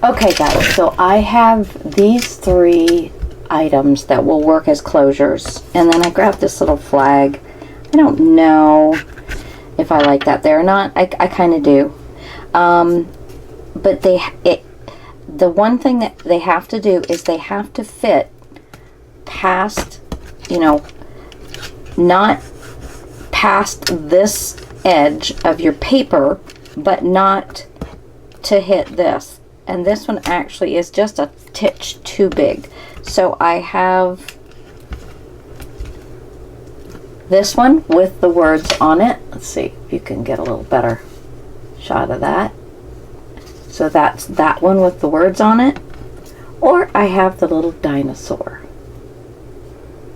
Okay guys, so I have these 3 items that will work as closures, and then I grabbed this little flag. I don't know if I like that there or not. I kind of do, but the one thing that they have to do is they have to fit past, you know, not past this edge of your paper, but not to hit this. And this one actually is just a titch too big. So I have this one with the words on it. Let's see if you can get a little better shot of that. So that's that one with the words on it. Or I have the little dinosaur.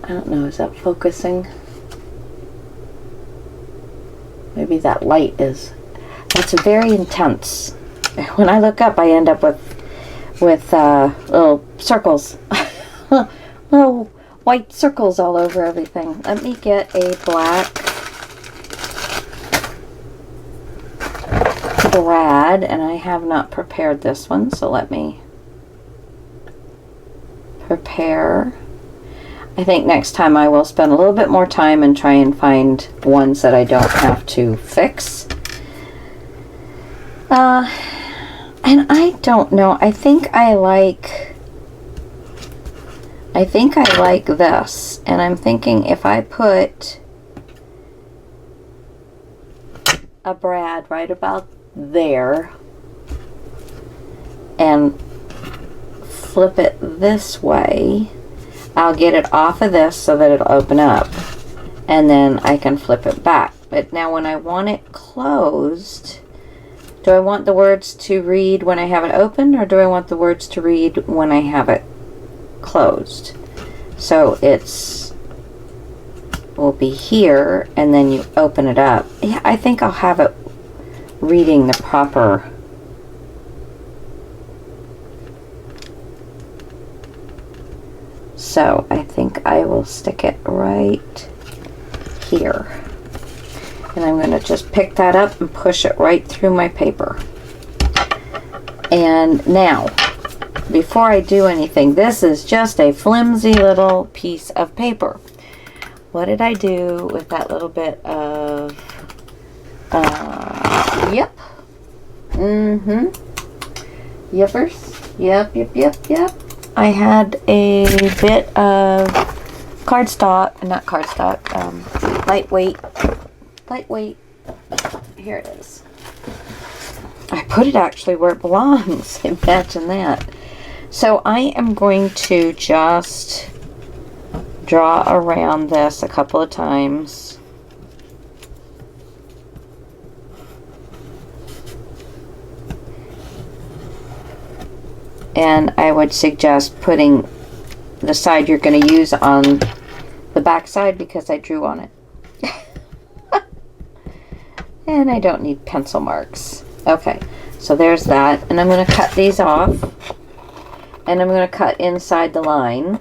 I don't know, is that focusing? Maybe that light is. That's very intense. When I look up, I end up with little circles. Little white circles all over everything. Let me get a black brad, and I have not prepared this one, so let me prepare. I think next time I will spend a little bit more time and try and find ones that I don't have to fix. And I don't know, I think I like this, and I'm thinking if I put a brad right about there and flip it this way, I'll get it off of this so that it'll open up, and then I can flip it back. But now when I want it closed, do I want the words to read when I have it open, or do I want the words to read when I have it closed? So will be here, and then you open it up. Yeah, I think I'll have it reading the proper. So I think I will stick it right here. And I'm going to just pick that up and push it right through my paper. And now, before I do anything, this is just a flimsy little piece of paper. What did I do with that little bit of, yep. Yippers. Yep. I had a bit of cardstock, not cardstock, lightweight. Here it is. I put it actually where it belongs. Imagine that. So I am going to just draw around this a couple of times. And I would suggest putting the side you're going to use on the back side because I drew on it. And I don't need pencil marks. Okay, so there's that. And I'm going to cut these off. And I'm going to cut inside the line.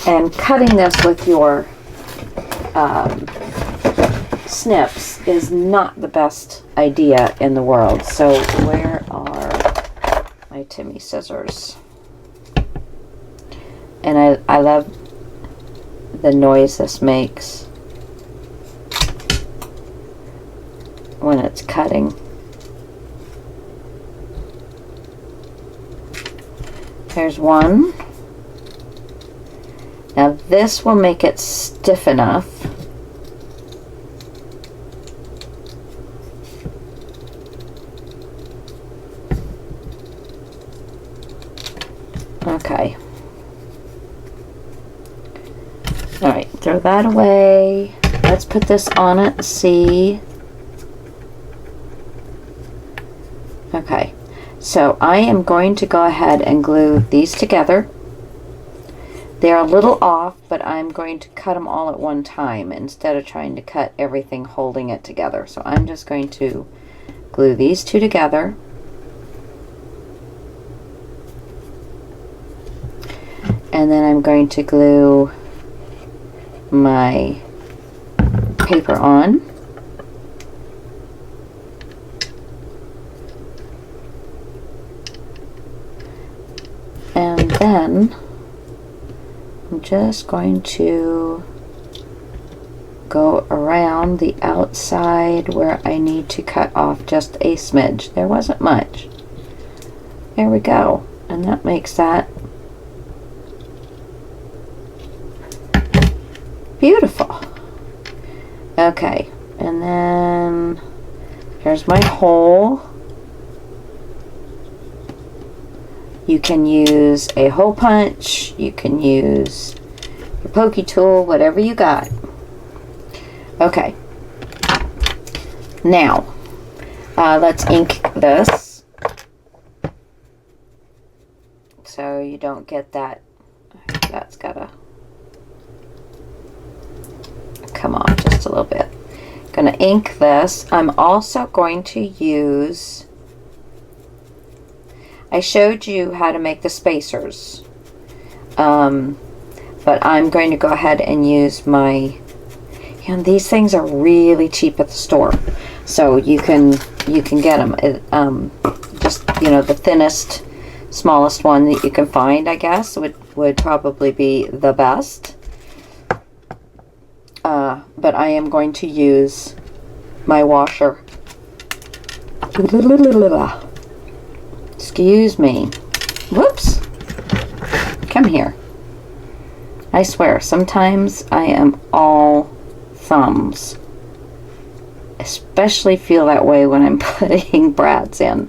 And cutting this with your snips is not the best idea in the world. So where are my Timmy scissors? And I love the noise this makes when it's cutting. There's one. Now this will make it stiff enough. Okay. Alright, throw that away. Let's put this on it and see. Okay, so I am going to go ahead and glue these together. They're a little off, but I'm going to cut them all at one time instead of trying to cut everything holding it together. So I'm just going to glue these two together. And then I'm going to glue my paper on. And then I'm just going to go around the outside where I need to cut off just a smidge. There wasn't much. There we go. And that makes that beautiful. Okay, and then here's my hole. You can use a hole punch, you can use your pokey tool, whatever you got. Okay, now let's ink this so you don't get that. That's gotta come on just a little bit. Gonna ink this. I'm also going to use, I showed you how to make the spacers, but I'm going to go ahead and use my, and these things are really cheap at the store, so you can get them. Just, you know, the thinnest, smallest one that you can find, I guess, would probably be the best. But I am going to use my washer. Excuse me. Whoops. Come here. I swear, sometimes I am all thumbs. Especially feel that way when I'm putting brads in.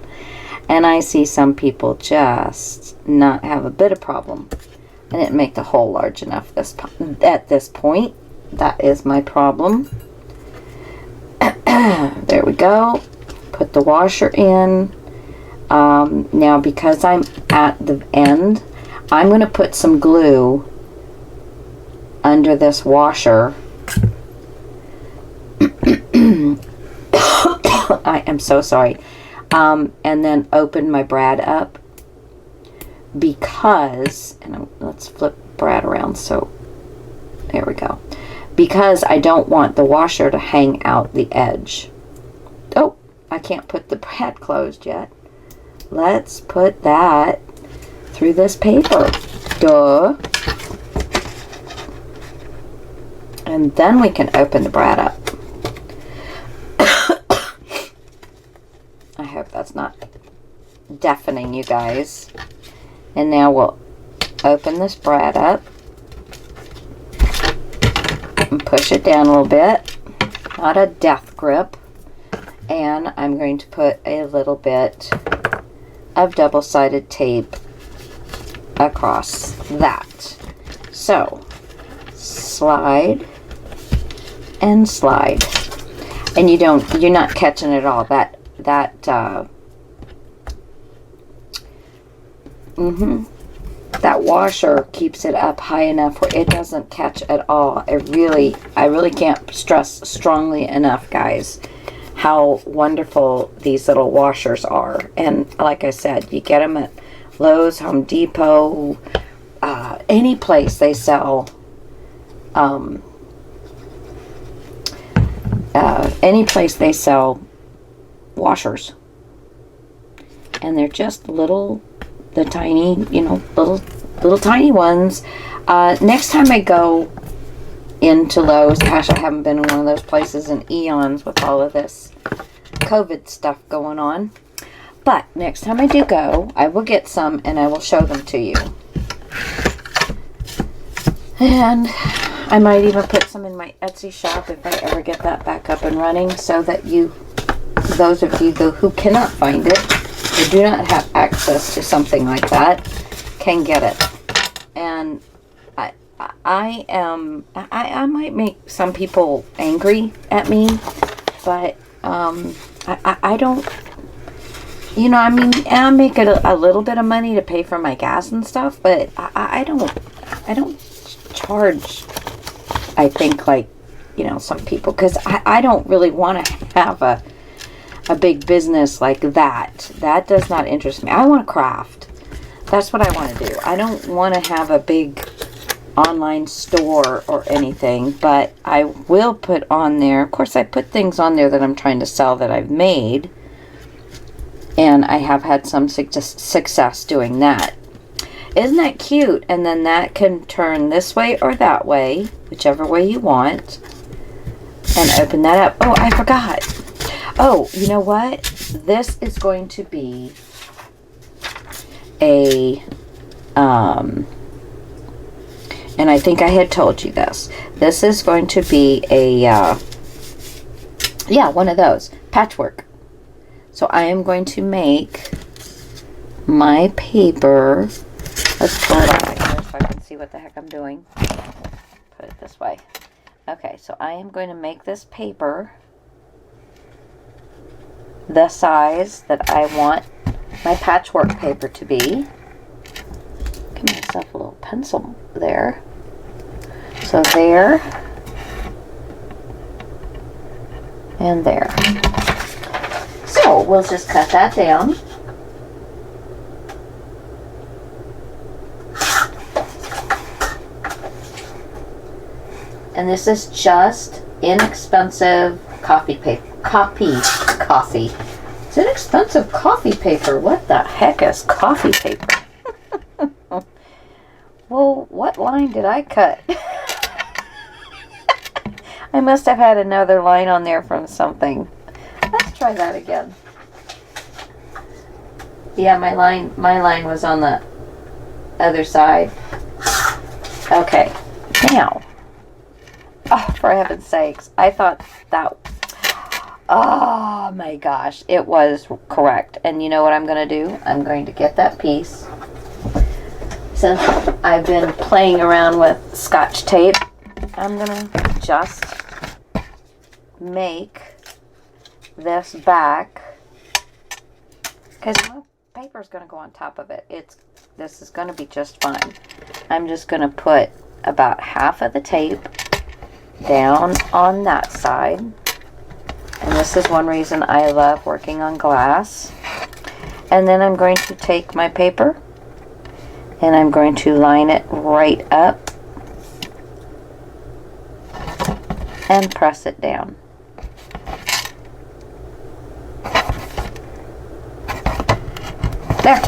And I see some people just not have a bit of problem. I didn't make the hole large enough at this point. That is my problem. There we go. Put the washer in. Now, because I'm at the end, I'm going to put some glue under this washer. I am so sorry. And then open my brad up, because, and let's flip brad around, so there we go, because I don't want the washer to hang out the edge. Oh, I can't put the brad closed yet. Let's put that through this paper. Duh. And then we can open the brad up. I hope that's not deafening you guys. And now we'll open this brad up and push it down a little bit. Not a death grip. And I'm going to put a little bit of double-sided tape across that. So, slide and slide. And you're not catching it all. That washer keeps it up high enough where it doesn't catch at all. I really can't stress strongly enough, guys, how wonderful these little washers are. And like I said, you get them at Lowe's, Home Depot, any place they sell washers. And they're just little tiny tiny ones. Next time I go into Lowe's, gosh, I haven't been in one of those places in eons with all of this COVID stuff going on. But next time I do go, I will get some and I will show them to you. And I might even put some in my Etsy shop if I ever get that back up and running, so that those of you who cannot find it, or do not have access to something like that, can get it. And I might make some people angry at me, but I don't, I make it a little bit of money to pay for my gas and stuff, but I don't charge, I think, like, some people, because I don't really want to have a big business like that. That does not interest me. I want to craft. That's what I want to do. I don't want to have a big online store or anything, but I will put on there, of course I put things on there that I'm trying to sell that I've made, and I have had some success doing that. Isn't that cute? And then that can turn this way or that way, whichever way you want, and open that up. Oh, I forgot. Oh, you know what? This is going to be a, and I think I had told you this. This is going to be a, yeah, one of those. Patchwork. So I am going to make my paper. Let's pull it out here so I can see what the heck I'm doing. Put it this way. Okay, so I am going to make this paper the size that I want my patchwork paper to be. Give myself a little pencil there. So there. And there. So we'll just cut that down. And this is just inexpensive coffee paper. Coffee. It's inexpensive coffee paper. What the heck is coffee paper? Well, what line did I cut? I must have had another line on there from something. Let's try that again. Yeah, my line was on the other side. Okay, now. Oh, for heaven's sakes. I thought that... Oh my gosh, it was correct. And you know what I'm going to do? I'm going to get that piece. Since I've been playing around with Scotch tape, I'm going to just make this back. Because the paper is going to go on top of it. This is going to be just fine. I'm just going to put about half of the tape down on that side. And this is one reason I love working on glass. And then I'm going to take my paper and I'm going to line it right up and press it down. There.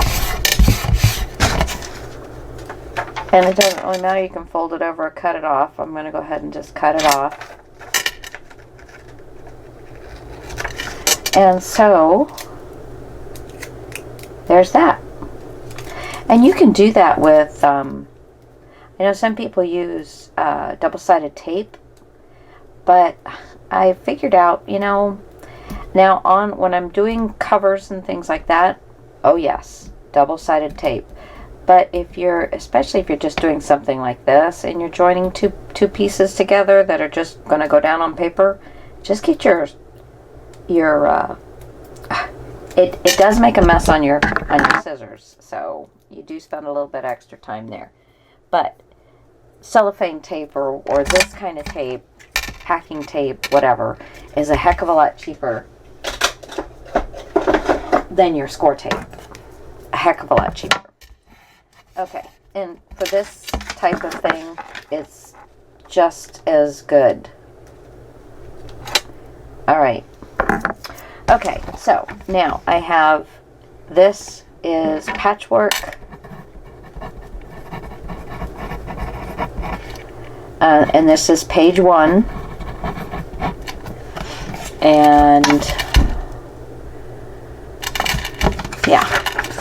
And it doesn't really matter, you can fold it over or cut it off. I'm going to go ahead and just cut it off. And so, there's that. And you can do that with, I know some people use double-sided tape, but I figured out, you know, now when I'm doing covers and things like that, oh yes, double-sided tape. But especially if you're just doing something like this and you're joining two pieces together that are just going to go down on paper, just get it does make a mess on your scissors, so you do spend a little bit extra time there. But cellophane tape or this kind of tape, packing tape, whatever, is a heck of a lot cheaper than your score tape. A heck of a lot cheaper. Okay, and for this type of thing, it's just as good. Alright. Okay, so now I have, this is patchwork. And this is page 1. And yeah,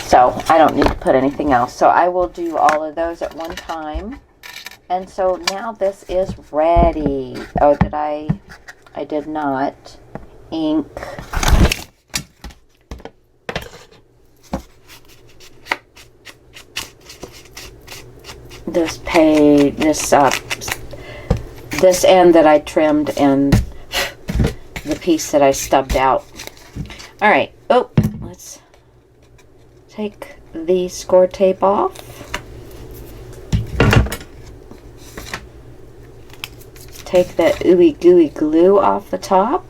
so I don't need to put anything else. So I will do all of those at one time. And so now this is ready. Oh, I did not ink. This page, this end that I trimmed and the piece that I stubbed out. All right. Oh, let's take the score tape off. Take that ooey gooey glue off the top.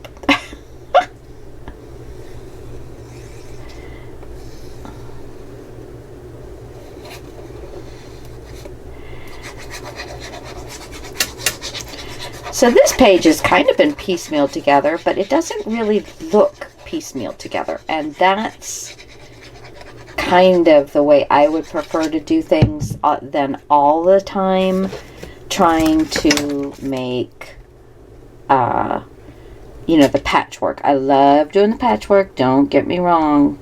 So this page has kind of been piecemeal together, but it doesn't really look piecemeal together. And that's kind of the way I would prefer to do things than all the time trying to make, you know, the patchwork. I love doing the patchwork, don't get me wrong.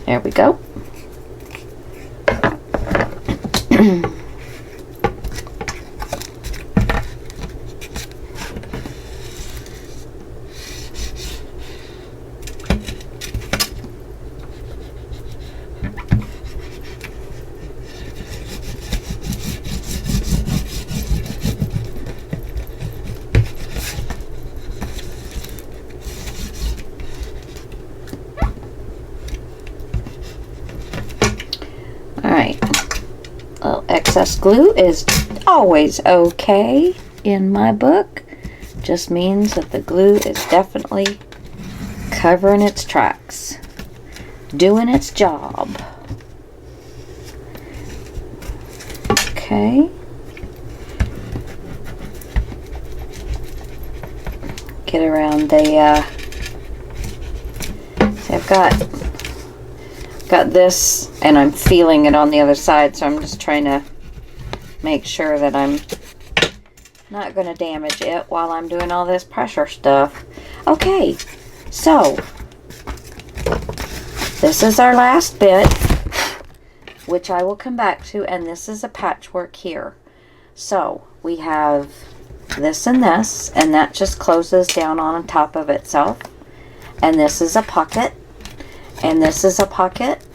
There we go. Excess glue is always okay in my book. Just means that the glue is definitely covering its tracks, doing its job. Okay. Get around the, see, I've got this, and I'm feeling it on the other side, so I'm just trying to make sure that I'm not going to damage it while I'm doing all this pressure stuff. Okay, so this is our last bit, which I will come back to, and this is a patchwork here. So we have this, and that just closes down on top of itself. And this is a pocket, and this is a pocket,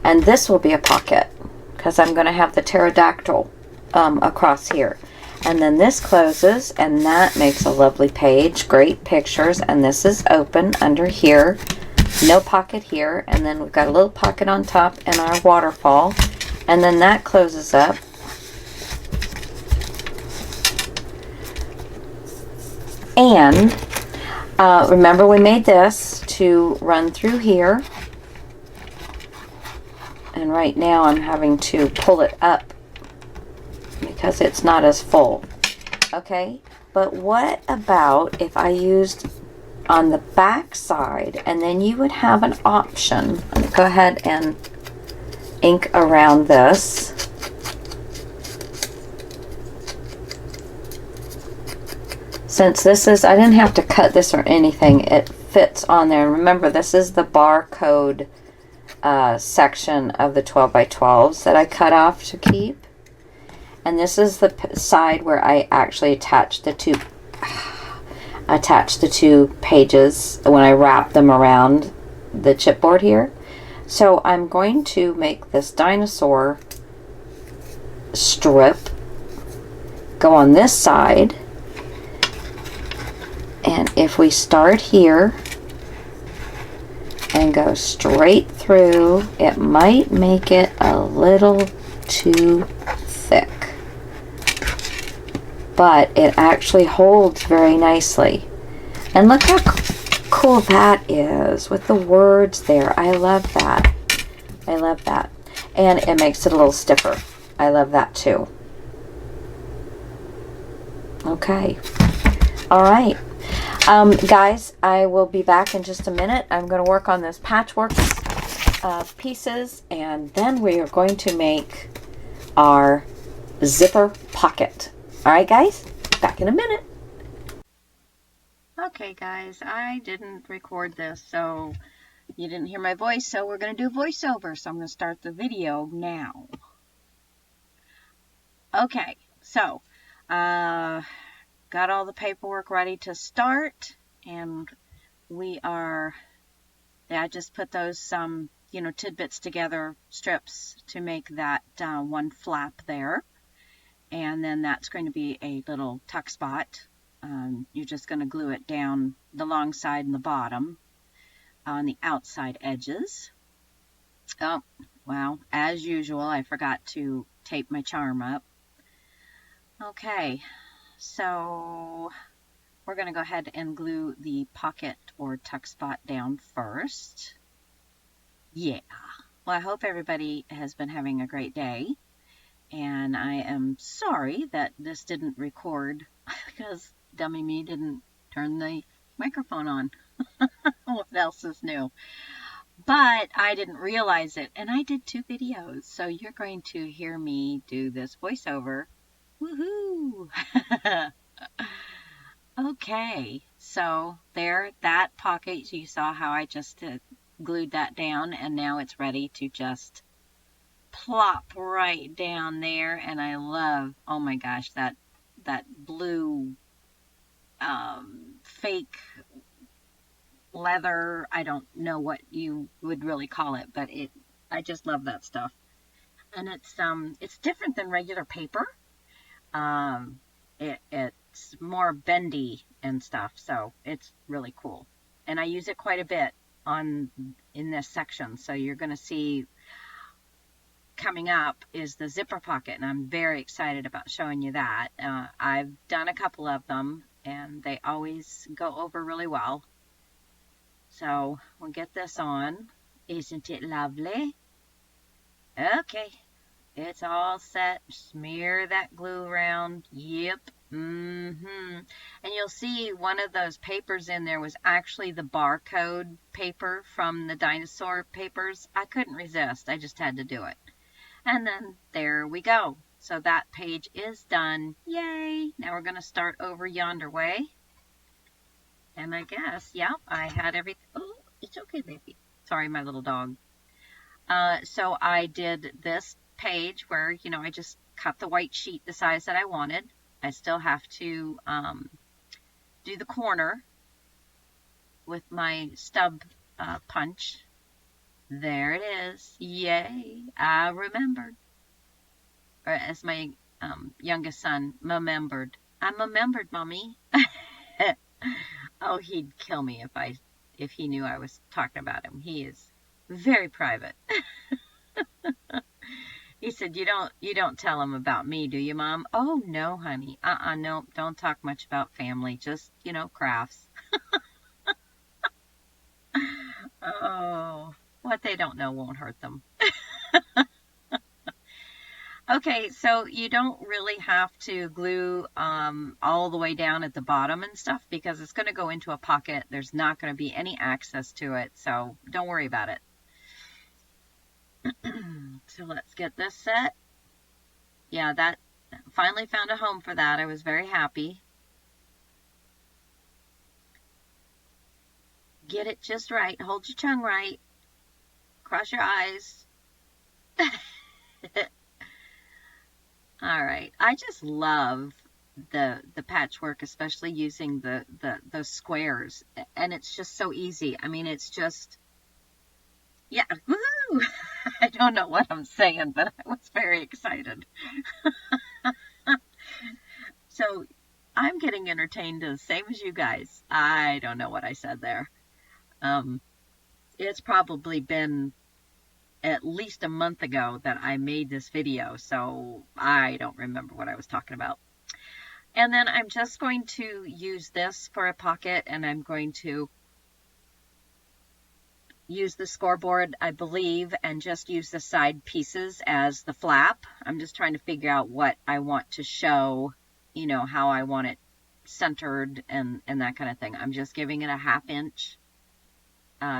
and this will be a pocket because I'm going to have the pterodactyl across here. And then this closes, and that makes a lovely page. Great pictures. And this is open under here. No pocket here. And then we've got a little pocket on top and our waterfall. And then that closes up. And remember, we made this to run through here. And right now I'm having to pull it up because it's not as full. Okay, but what about if I used on the back side, and then you would have an option. Let me go ahead and ink around this. Since this is, I didn't have to cut this or anything, it fits on there. And remember, this is the barcode section of the 12 by 12s that I cut off to keep. And this is the side where I actually attached the two pages when I wrap them around the chipboard here. So I'm going to make this dinosaur strip go on this side. And if we start here and go straight through, it might make it a little too thick. But it actually holds very nicely. And look how cool that is with the words there. I love that. I love that. And it makes it a little stiffer. I love that too. Okay. All right. Guys, I will be back in just a minute. I'm going to work on this patchwork pieces, and then we are going to make our zipper pocket. All right, guys, back in a minute. Okay, guys, I didn't record this, so you didn't hear my voice, so we're going to do voiceover. So I'm going to start the video now. Okay, so got all the paperwork ready to start, and I just put those tidbits together, strips, to make that one flap there. And then that's going to be a little tuck spot. You're just going to glue it down the long side and the bottom on the outside edges. Oh, well, as usual, I forgot to tape my charm up. Okay, so we're going to go ahead and glue the pocket or tuck spot down first. Yeah. Well, I hope everybody has been having a great day. And I am sorry that this didn't record because dummy me didn't turn the microphone on. What else is new? But I didn't realize it, and I did 2 videos, so you're going to hear me do this voiceover. Woohoo! Okay, so there, that pocket, you saw how I just glued that down, and now it's ready to just plop right down there. And I love, oh my gosh, that blue fake leather. I don't know what you would really call it, but I just love that stuff. And it's different than regular paper. Um, it's more bendy and stuff, so it's really cool. And I use it quite a bit on in this section. So you're going to see coming up is the zipper pocket, and I'm very excited about showing you that. I've done a couple of them, and they always go over really well. So we'll get this on. Isn't it lovely? Okay, it's all set. Smear that glue around. Yep. And you'll see one of those papers in there was actually the barcode paper from the Dinosaur papers. I couldn't resist. I just had to do it. And then there we go. So that page is done. Yay! Now we're going to start over yonder way. And I guess, yeah, I had everything. Oh, it's okay, baby. Sorry, my little dog. So I did this page where, you know, I just cut the white sheet the size that I wanted. I still have to do the corner with my stub punch. There it is. Yay, I remembered. Or as my youngest son, remembered. I'm remembered, Mommy. Oh, he'd kill me if he knew I was talking about him. He is very private. He said, you don't tell him about me, do you, Mom? Oh, no, honey. No, don't talk much about family. Just, you know, crafts. Oh, what they don't know won't hurt them. Okay, so you don't really have to glue all the way down at the bottom and stuff because it's going to go into a pocket. There's not going to be any access to it, so don't worry about it. So let's get this set. Yeah, that finally found a home for that. I was very happy. Get it just right. Hold your tongue right. Cross your eyes. All right. I just love the patchwork, especially using those squares. And it's just so easy. I mean, it's just, yeah, woohoo! I don't know what I'm saying, but I was very excited. So I'm getting entertained the same as you guys. I don't know what I said there. It's probably been at least a month ago that I made this video, so I don't remember what I was talking about. And then I'm just going to use this for a pocket, and I'm going to use the scoreboard, I believe, and just use the side pieces as the flap. I'm just trying to figure out what I want to show, you know, how I want it centered and that kind of thing. I'm just giving it a 1/2 inch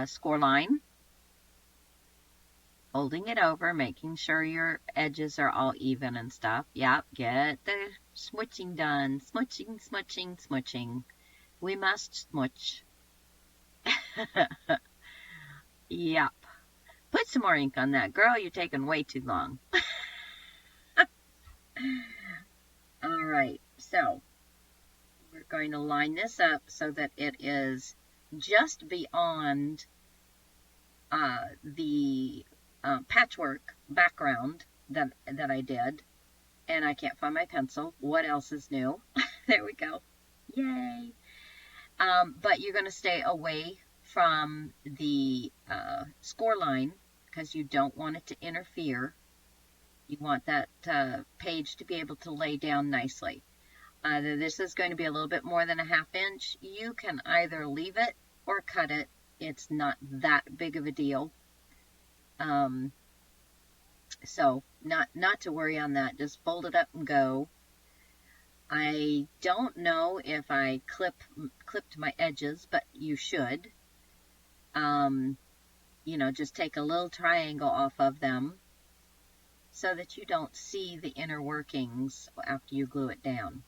score line. Holding it over, making sure your edges are all even and stuff. Yep, get the smooching done. Smooching, smooching, smooching. We must smooch. Yep. Put some more ink on that, girl. You're taking way too long. All right, so we're going to line this up so that it is just beyond the patchwork background that I did, and I can't find my pencil. What else is new? There we go. Yay! But you're going to stay away from the score line because you don't want it to interfere. You want that page to be able to lay down nicely. This is going to be a little bit more than a 1/2 inch. You can either leave it or cut it. It's not that big of a deal. So not to worry on that. Just fold it up and go. I don't know if I clipped my edges, but you should. Just take a little triangle off of them so that you don't see the inner workings after you glue it down.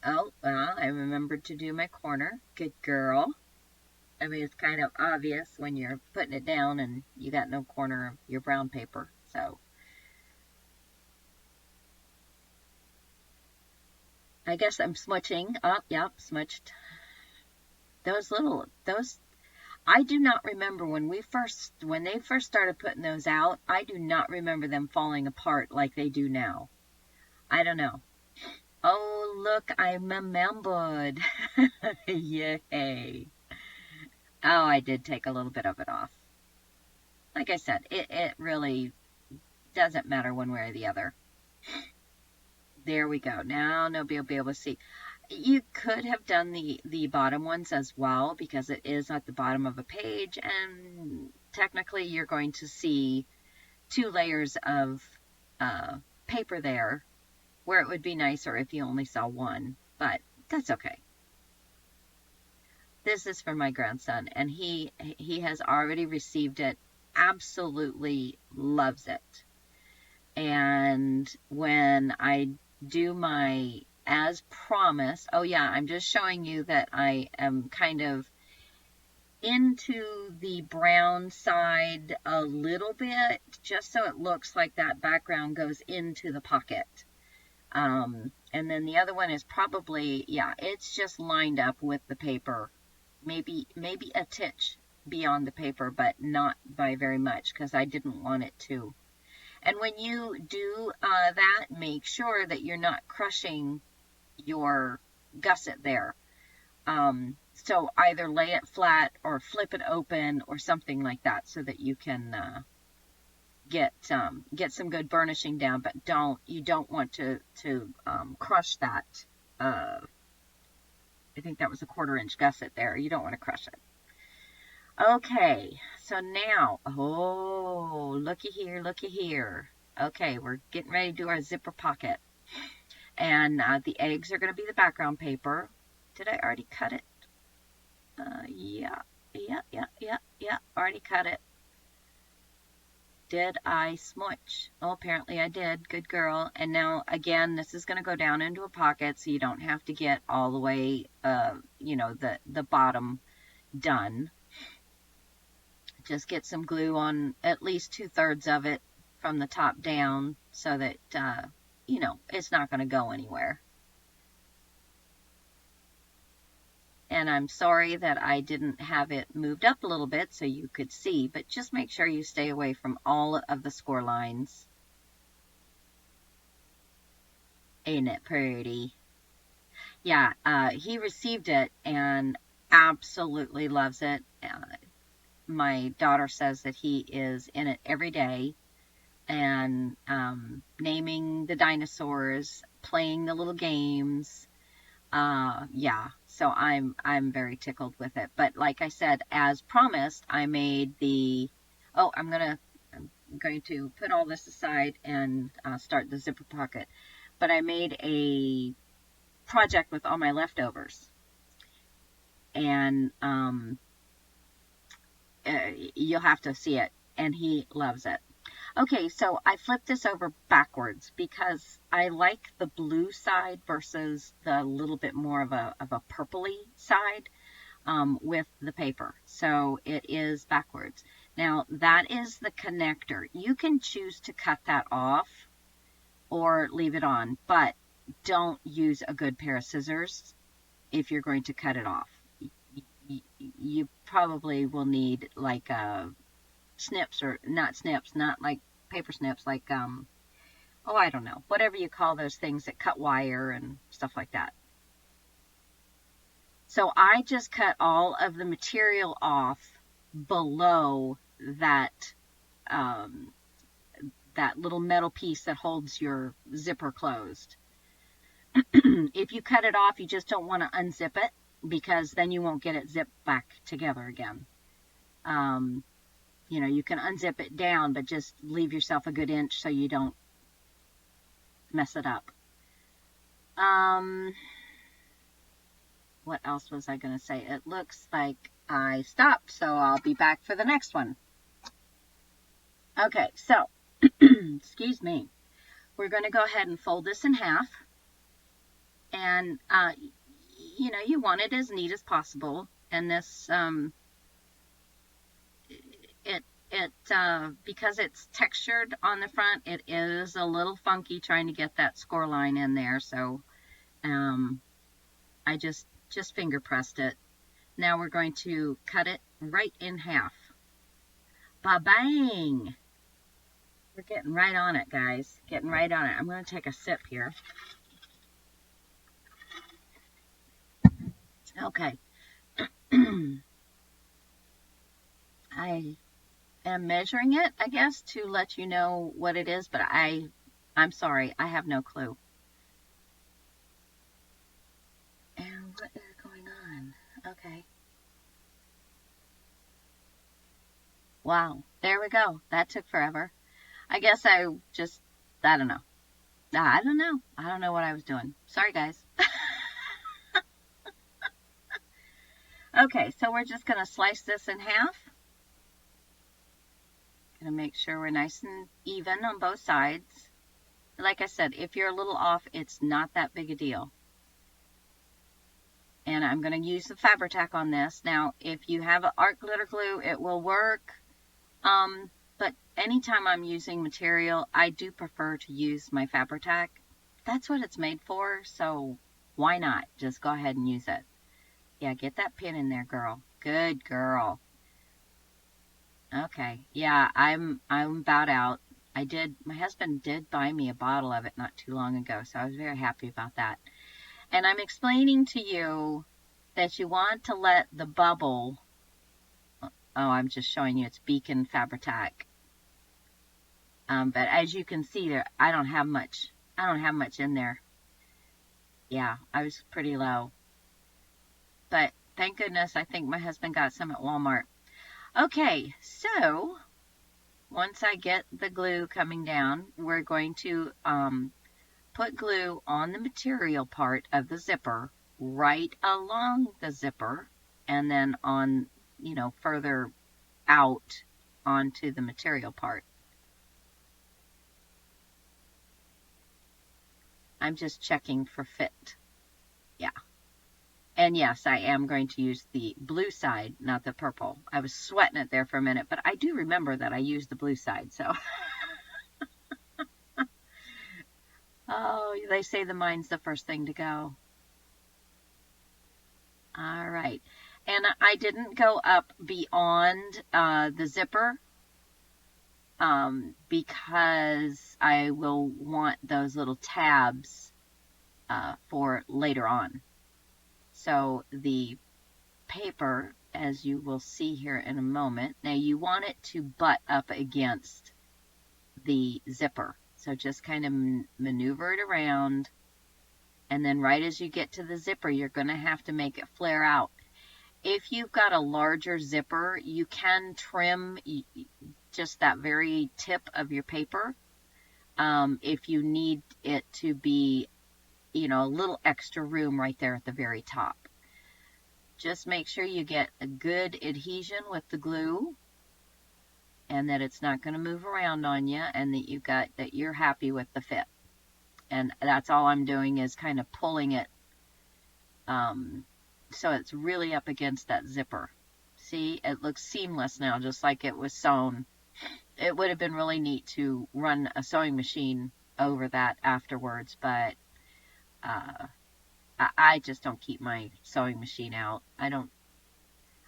Oh, well, I remembered to do my corner. Good girl. I mean, it's kind of obvious when you're putting it down and you got no corner of your brown paper. So I guess I'm smudging. Oh, yep, smudged. Those I do not remember when they first started putting those out. I do not remember them falling apart like they do now. I don't know. Oh, look, I remembered. Yay. Oh, I did take a little bit of it off. Like I said, it really doesn't matter one way or the other. There we go. Now nobody will be able to see. You could have done the bottom ones as well because it is at the bottom of a page, and technically you're going to see 2 layers of paper there, where it would be nicer if you only saw one, but that's okay. This is for my grandson, and he has already received it, absolutely loves it. And when I do my as promised, oh yeah, I'm just showing you that I am kind of into the brown side a little bit, just so it looks like that background goes into the pocket. And then the other one is probably, yeah, it's just lined up with the paper. Maybe a titch beyond the paper, but not by very much because I didn't want it to. And when you do that, make sure that you're not crushing your gusset there. So either lay it flat or flip it open or something like that so that you can get some good burnishing down, but you don't want to crush that. I think that was a 1/4 inch gusset there. You don't want to crush it. Okay, so now, oh, looky here. Okay, we're getting ready to do our zipper pocket. And the eggs are going to be the background paper. Did I already cut it? Yeah, already cut it. Did I smudge? Oh, apparently I did. Good girl. And now, again, this is going to go down into a pocket, so you don't have to get all the way, the bottom done. Just get some glue on at least 2/3 of it from the top down so that, it's not going to go anywhere. And I'm sorry that I didn't have it moved up a little bit so you could see, but just make sure you stay away from all of the score lines. Ain't it pretty? Yeah, he received it and absolutely loves it. My daughter says that he is in it every day and naming the dinosaurs, playing the little games. Yeah, so I'm very tickled with it. But like I said, as promised, I made I'm going to put all this aside and start the zipper pocket. But I made a project with all my leftovers. And you'll have to see it. And he loves it. Okay, so I flipped this over backwards because I like the blue side versus the little bit more of a purpley side with the paper. So it is backwards. Now, that is the connector. You can choose to cut that off or leave it on, but don't use a good pair of scissors if you're going to cut it off. You probably will need like snips, or not snips, not like paper snips, like I don't know, whatever you call those things that cut wire and stuff like that. So I just cut all of the material off below that that little metal piece that holds your zipper closed. If you cut it off, you just don't want to unzip it because then you won't get it zipped back together again. You know, you can unzip it down, but just leave yourself a good inch so you don't mess it up. What else was I going to say? It looks like I stopped, so I'll be back for the next one. Okay, so, excuse me. We're going to go ahead and fold this in half. And, you know, you want it as neat as possible. And this, because it's textured on the front, it is a little funky trying to get that score line in there. So, I just finger pressed it. Now we're going to cut it right in half. Ba-bang! We're getting right on it, guys. Getting right on it. I'm going to take a sip here. Okay. I am measuring it, I guess, to let you know what it is, but I'm sorry. I have no clue. And what is going on? Okay. Wow. There we go. That took forever. I guess I don't know. I don't know. I don't know what I was doing. Sorry, guys. Okay, so we're just going to slice this in half. Going to make sure we're nice and even on both sides. Like I said, if you're a little off, it's not that big a deal. And I'm going to use the Fabri-Tac on this. Now, if you have an art glitter glue, it will work. But anytime I'm using material, I do prefer to use my Fabri-Tac. That's what it's made for, so why not? Just go ahead and use it. Yeah, get that pin in there, girl. Good girl. Okay, yeah, I'm about out. My husband did buy me a bottle of it not too long ago, so I was very happy about that. And I'm explaining to you that you want to let the bubble, oh, I'm just showing you it's Beacon Fabri-Tac. But as you can see there, I don't have much in there. Yeah, I was pretty low. But thank goodness, I think my husband got some at Walmart. Okay, so once I get the glue coming down, we're going to put glue on the material part of the zipper, right along the zipper, and then on, you know, further out onto the material part. I'm just checking for fit. Yeah. And yes, I am going to use the blue side, not the purple. I was sweating it there for a minute, but I do remember that I used the blue side, so. Oh, they say the mind's the first thing to go. All right. And I didn't go up beyond the zipper because I will want those little tabs for later on. So the paper, as you will see here in a moment, now you want it to butt up against the zipper. So just kind of maneuver it around, and then right as you get to the zipper, you're going to have to make it flare out. If you've got a larger zipper, you can trim just that very tip of your paper if you need it to be, you know, a little extra room right there at the very top. Just make sure you get a good adhesion with the glue and that it's not going to move around on you, and that you're happy with the fit. And that's all I'm doing is kind of pulling it so it's really up against that zipper. See, it looks seamless now, just like it was sewn. It would have been really neat to run a sewing machine over that afterwards, but I just don't keep my sewing machine out. I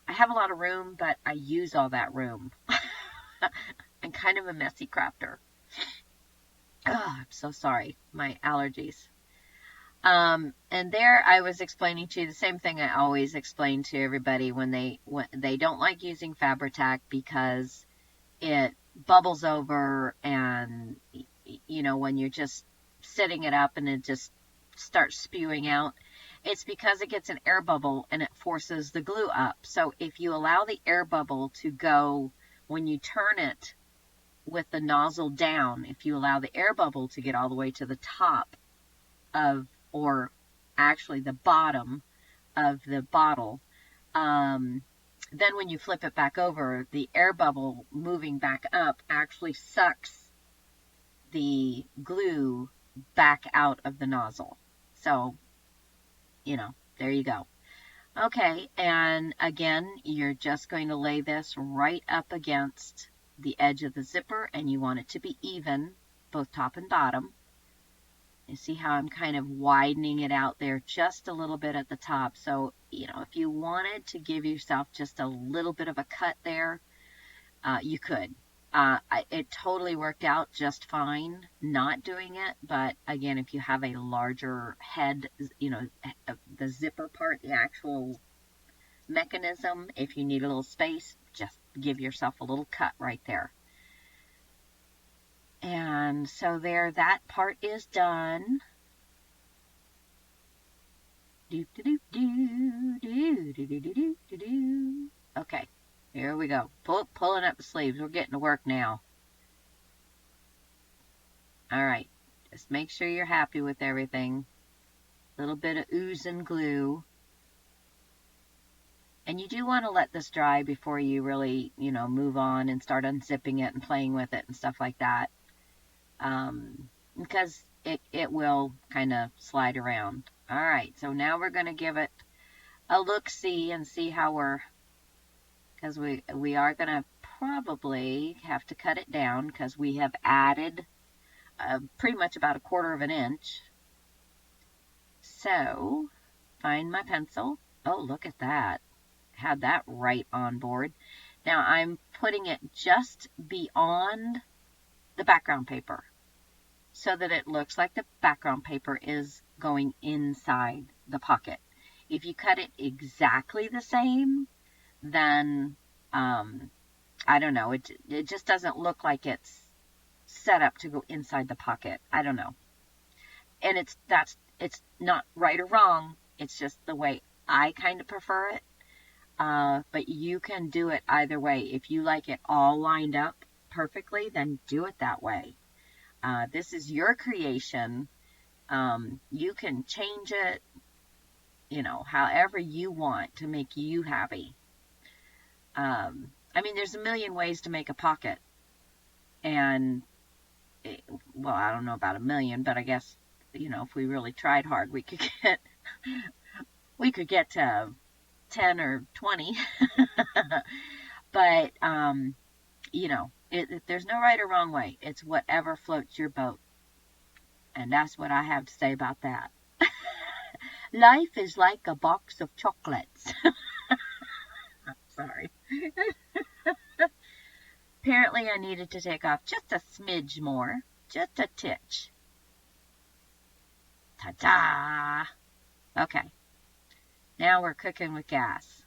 have a lot of room, but I use all that room. I'm kind of a messy crafter. Oh, I'm so sorry. My allergies. And there I was explaining to you the same thing I always explain to everybody when they don't like using Fabri-Tac because it bubbles over, and you know, when you're just setting it up and it just starts spewing out, it's because it gets an air bubble and it forces the glue up. So if you allow the air bubble to go when you turn it with the nozzle down, if you allow the air bubble to get all the way to the top of, or actually the bottom of the bottle, then when you flip it back over, the air bubble moving back up actually sucks the glue back out of the nozzle. So, there you go. Okay, and again, you're just going to lay this right up against the edge of the zipper, and you want it to be even, both top and bottom. You see how I'm kind of widening it out there just a little bit at the top. So, if you wanted to give yourself just a little bit of a cut there, you could. It totally worked out just fine not doing it. But again, if you have a larger head, the zipper part, the actual mechanism, if you need a little space, just give yourself a little cut right there. And so there, that part is done. Okay, here we go. Pulling up the sleeves. We're getting to work now. All right, just make sure you're happy with everything. A little bit of oozing glue. And you do want to let this dry before you really, move on and start unzipping it and playing with it and stuff like that. Because it will kind of slide around. All right, so now we're going to give it a look-see and see how because we are going to probably have to cut it down because we have added pretty much about 1/4 of an inch. So, find my pencil. Oh, look at that. Had that right on board. Now I'm putting it just beyond the background paper so that it looks like the background paper is going inside the pocket. If you cut it exactly the same, then I don't know, it just doesn't look like it's set up to go inside the pocket. I don't know. And it's not right or wrong. It's just the way I kind of prefer it. But you can do it either way. If you like it all lined up perfectly, then do it that way. This is your creation. You can change it, however you want to make you happy. There's a million ways to make a pocket. And, I don't know about a million, but I guess, if we really tried hard, we could get to 10 or 20. But, there's no right or wrong way. It's whatever floats your boat. And that's what I have to say about that. Life is like a box of chocolates. Sorry. Apparently I needed to take off just a smidge more. Just a titch. Ta-da! Okay. Now we're cooking with gas.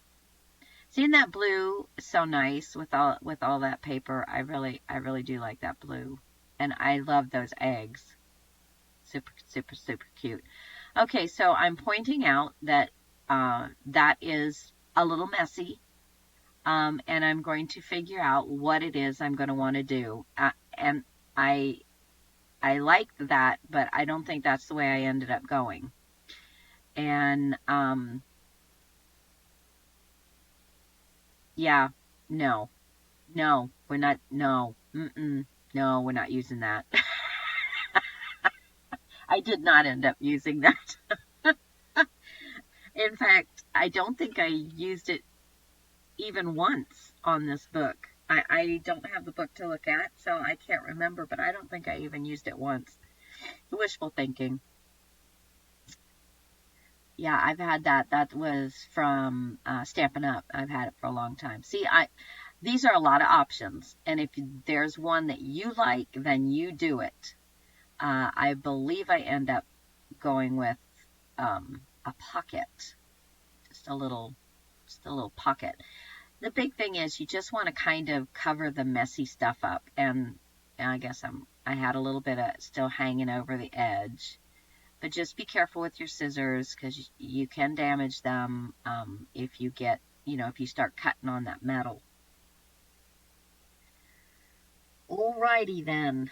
Seeing that blue is so nice with all that paper. I really do like that blue. And I love those eggs. Super, super, super cute. Okay, so I'm pointing out that that is a little messy. And I'm going to figure out what it is I'm going to want to do. And I like that, but I don't think that's the way I ended up going. And, yeah, no, we're not, no, no, we're not using that. I did not end up using that. In fact, I don't think I used it even once on this book. I don't have the book to look at, so I can't remember, but I don't think I even used it once. Wishful thinking. Yeah, I've had that. That was from Stampin' Up. I've had it for a long time. See, these are a lot of options, and if there's one that you like, then you do it. I believe I end up going with a pocket, just a little pocket. The big thing is you just want to kind of cover the messy stuff up, and I guess I had a little bit of still hanging over the edge. But just be careful with your scissors because you can damage them if you get, if you start cutting on that metal. Alrighty then.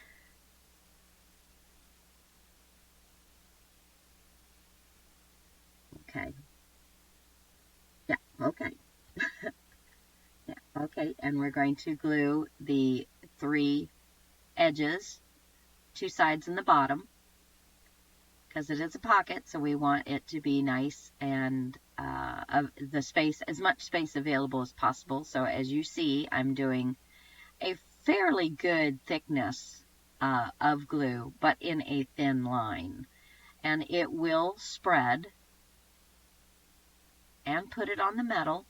Okay. Yeah, okay. Yeah, okay. And we're going to glue the 3 edges, 2 sides and the bottom, because it is a pocket, so we want it to be nice and the space, as much space available as possible. So as you see, I'm doing a fairly good thickness of glue, but in a thin line. And it will spread, and put it on the metal.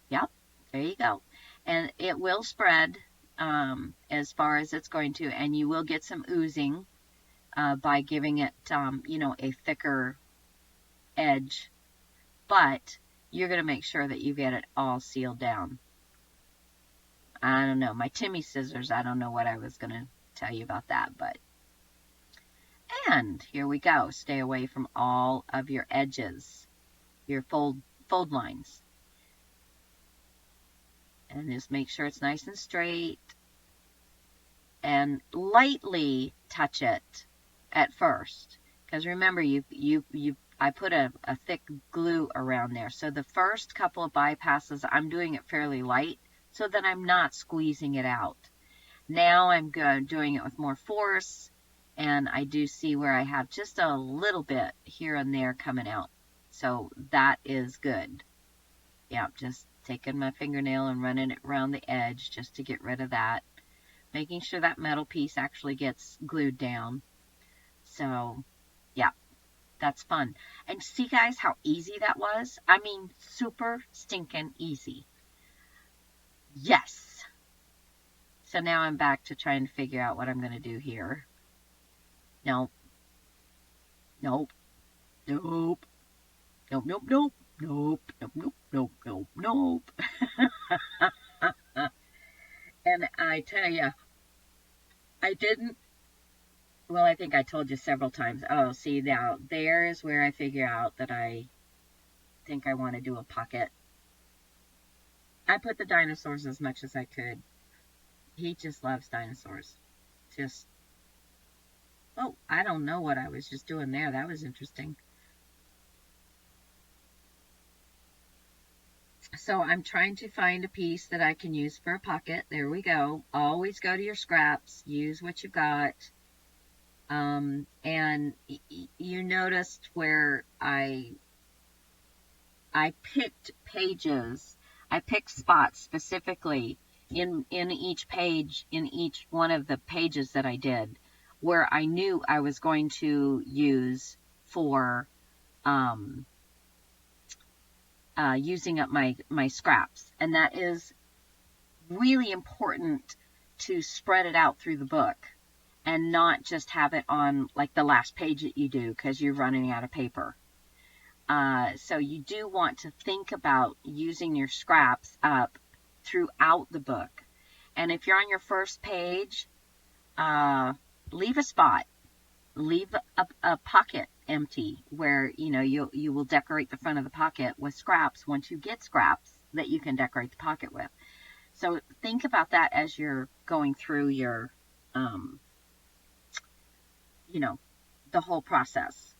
Yep, there you go. And it will spread as far as it's going to, and you will get some oozing by giving it, a thicker edge, but you're going to make sure that you get it all sealed down. I don't know, my Timmy scissors, I don't know what I was going to tell you about that, but, and here we go. Stay away from all of your edges, your fold lines, and just make sure it's nice and straight, and lightly touch it at first, because remember, I put a thick glue around there. So the first couple of bypasses, I'm doing it fairly light so that I'm not squeezing it out. Now I'm doing it with more force, and I do see where I have just a little bit here and there coming out. So that is good. Yeah, just taking my fingernail and running it around the edge just to get rid of that. Making sure that metal piece actually gets glued down. So, yeah, that's fun. And see, guys, how easy that was? I mean, super stinking easy. Yes. So now I'm back to trying to figure out what I'm going to do here. Nope. Nope. Nope. Nope, nope, nope. Nope, nope, nope, nope, nope, nope. And I tell you, I didn't, well, I think I told you several times. Oh, see, now, there's where I figure out that I think I want to do a pocket. I put the dinosaurs as much as I could. He just loves dinosaurs. Just, oh, I don't know what I was just doing there. That was interesting. So I'm trying to find a piece that I can use for a pocket. There we go. Always go to your scraps. Use what you got. And you noticed where I picked pages. I picked spots specifically in each page, in each one of the pages that I did, where I knew I was going to use for using up my scraps. And that is really important, to spread it out through the book and not just have it on like the last page that you do because you're running out of paper. So you do want to think about using your scraps up throughout the book. And if you're on your first page, leave a spot. Leave a pocket empty where, you will decorate the front of the pocket with scraps once you get scraps that you can decorate the pocket with. So think about that as you're going through your, the whole process,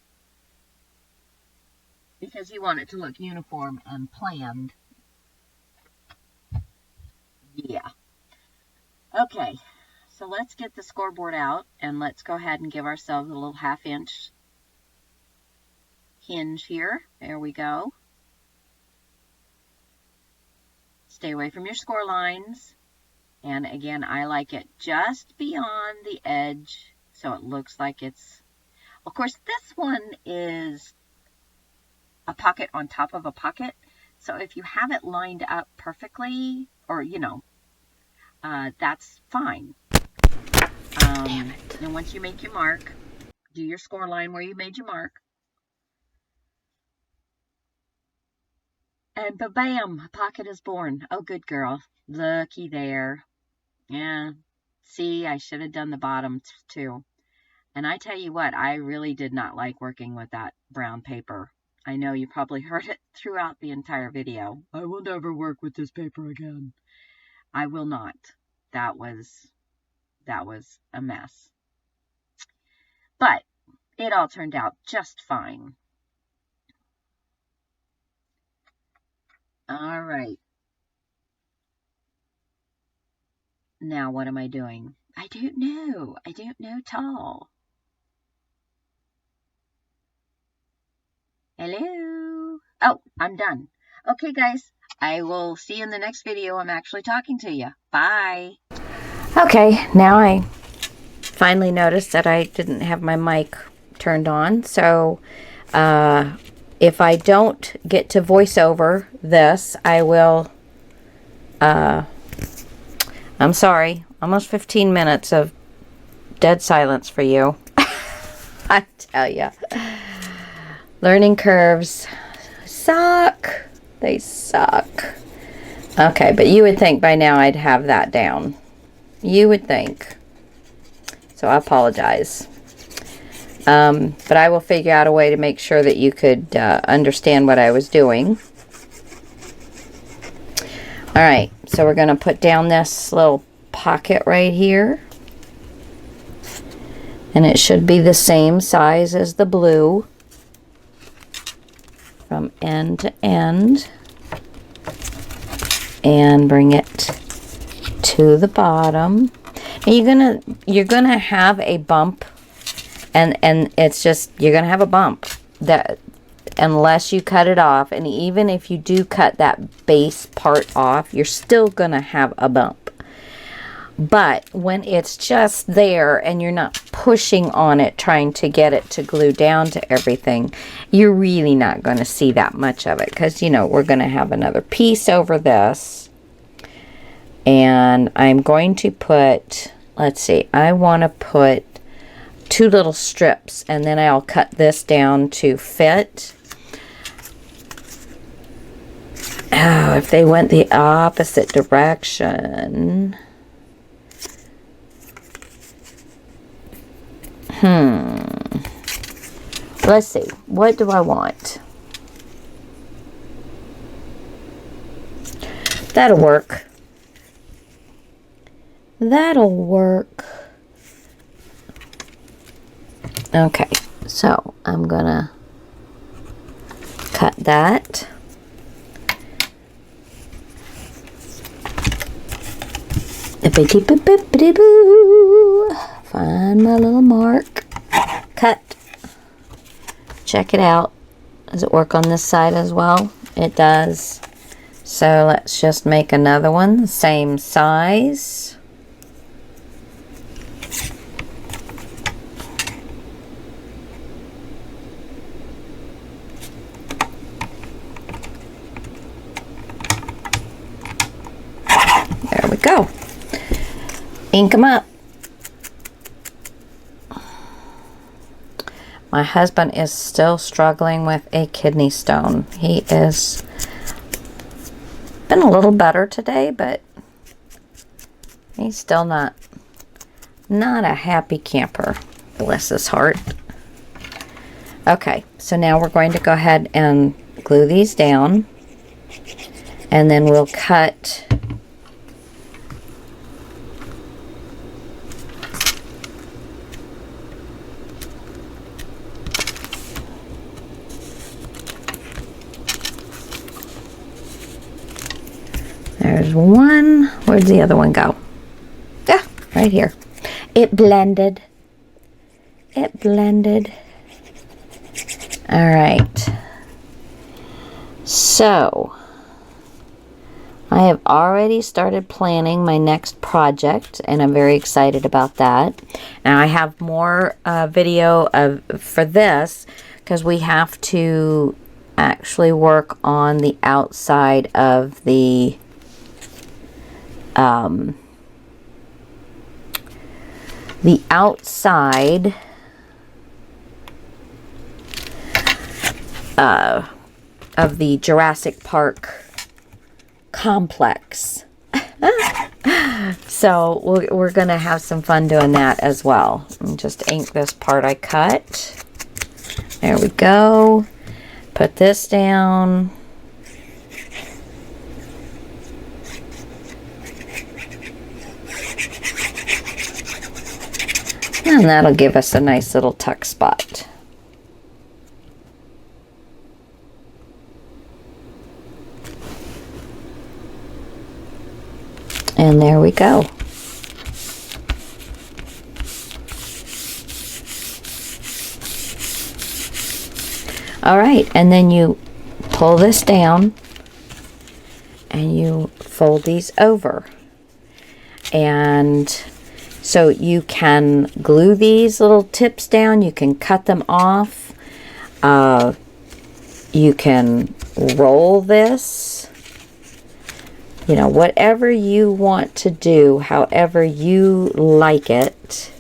because you want it to look uniform and planned. Yeah. Okay, so let's get the scoreboard out and let's go ahead and give ourselves a little 1/2 inch hinge here. There we go. Stay away from your score lines. And again, I like it just beyond the edge, so it looks like it's, of course, this one is a pocket on top of a pocket. So if you have it lined up perfectly, or, that's fine. And once you make your mark, do your score line where you made your mark. And ba-bam, a pocket is born. Oh, good girl. Looky there. Yeah. See, I should have done the bottom too. And I tell you what, I really did not like working with that brown paper. I know you probably heard it throughout the entire video. I will never work with this paper again. I will not. That was that was a mess. But it all turned out just fine. All right. Now what am I doing? I don't know. I don't know at all. Hello? Oh, I'm done. Okay, guys. I will see you in the next video. I'm actually talking to you. Bye. Okay, now I finally noticed that I didn't have my mic turned on. So if I don't get to voice over this, I will... I'm sorry. Almost 15 minutes of dead silence for you. I tell you. Learning curves suck. They suck. Okay, but you would think by now I'd have that down. You would think. So I apologize. But I will figure out a way to make sure that you could understand what I was doing. Alright, so we're going to put down this little pocket right here. And it should be the same size as the blue. From end to end. And bring it to the bottom. And you're gonna have a bump. And it's just, you're gonna have a bump. That unless you cut it off, and even if you do cut that base part off, you're still gonna have a bump. But when it's just there and you're not pushing on it trying to get it to glue down to everything, you're really not going to see that much of it, because, you know, we're going to have another piece over this. And I'm going to put, let's see, I want to put 2 little strips, and then I'll cut this down to fit. Oh, if they went the opposite direction. Let's see. What do I want? That'll work. That'll work. Okay. So, I'm gonna cut that. Find my little mark. Cut. Check it out. Does it work on this side as well? It does. So let's just make another one the same size. There we go. Ink them up. My husband is still struggling with a kidney stone. He is been a little better today, but he's still not a happy camper. Bless his heart. Okay, so now we're going to go ahead and glue these down, and then we'll cut there's one. Where'd the other one go? Yeah, right here. It blended. It blended. All right. So, I have already started planning my next project, and I'm very excited about that. Now, I have more video for this, because we have to actually work on the outside of the outside of the Jurassic Park complex. So we're gonna have some fun doing that as well. And just ink this part I cut. There we go. Put this down. And that'll give us a nice little tuck spot. And there we go. All right, and then you pull this down and you fold these over. And so you can glue these little tips down, you can cut them off, you can roll this, you know, whatever you want to do, however you like it.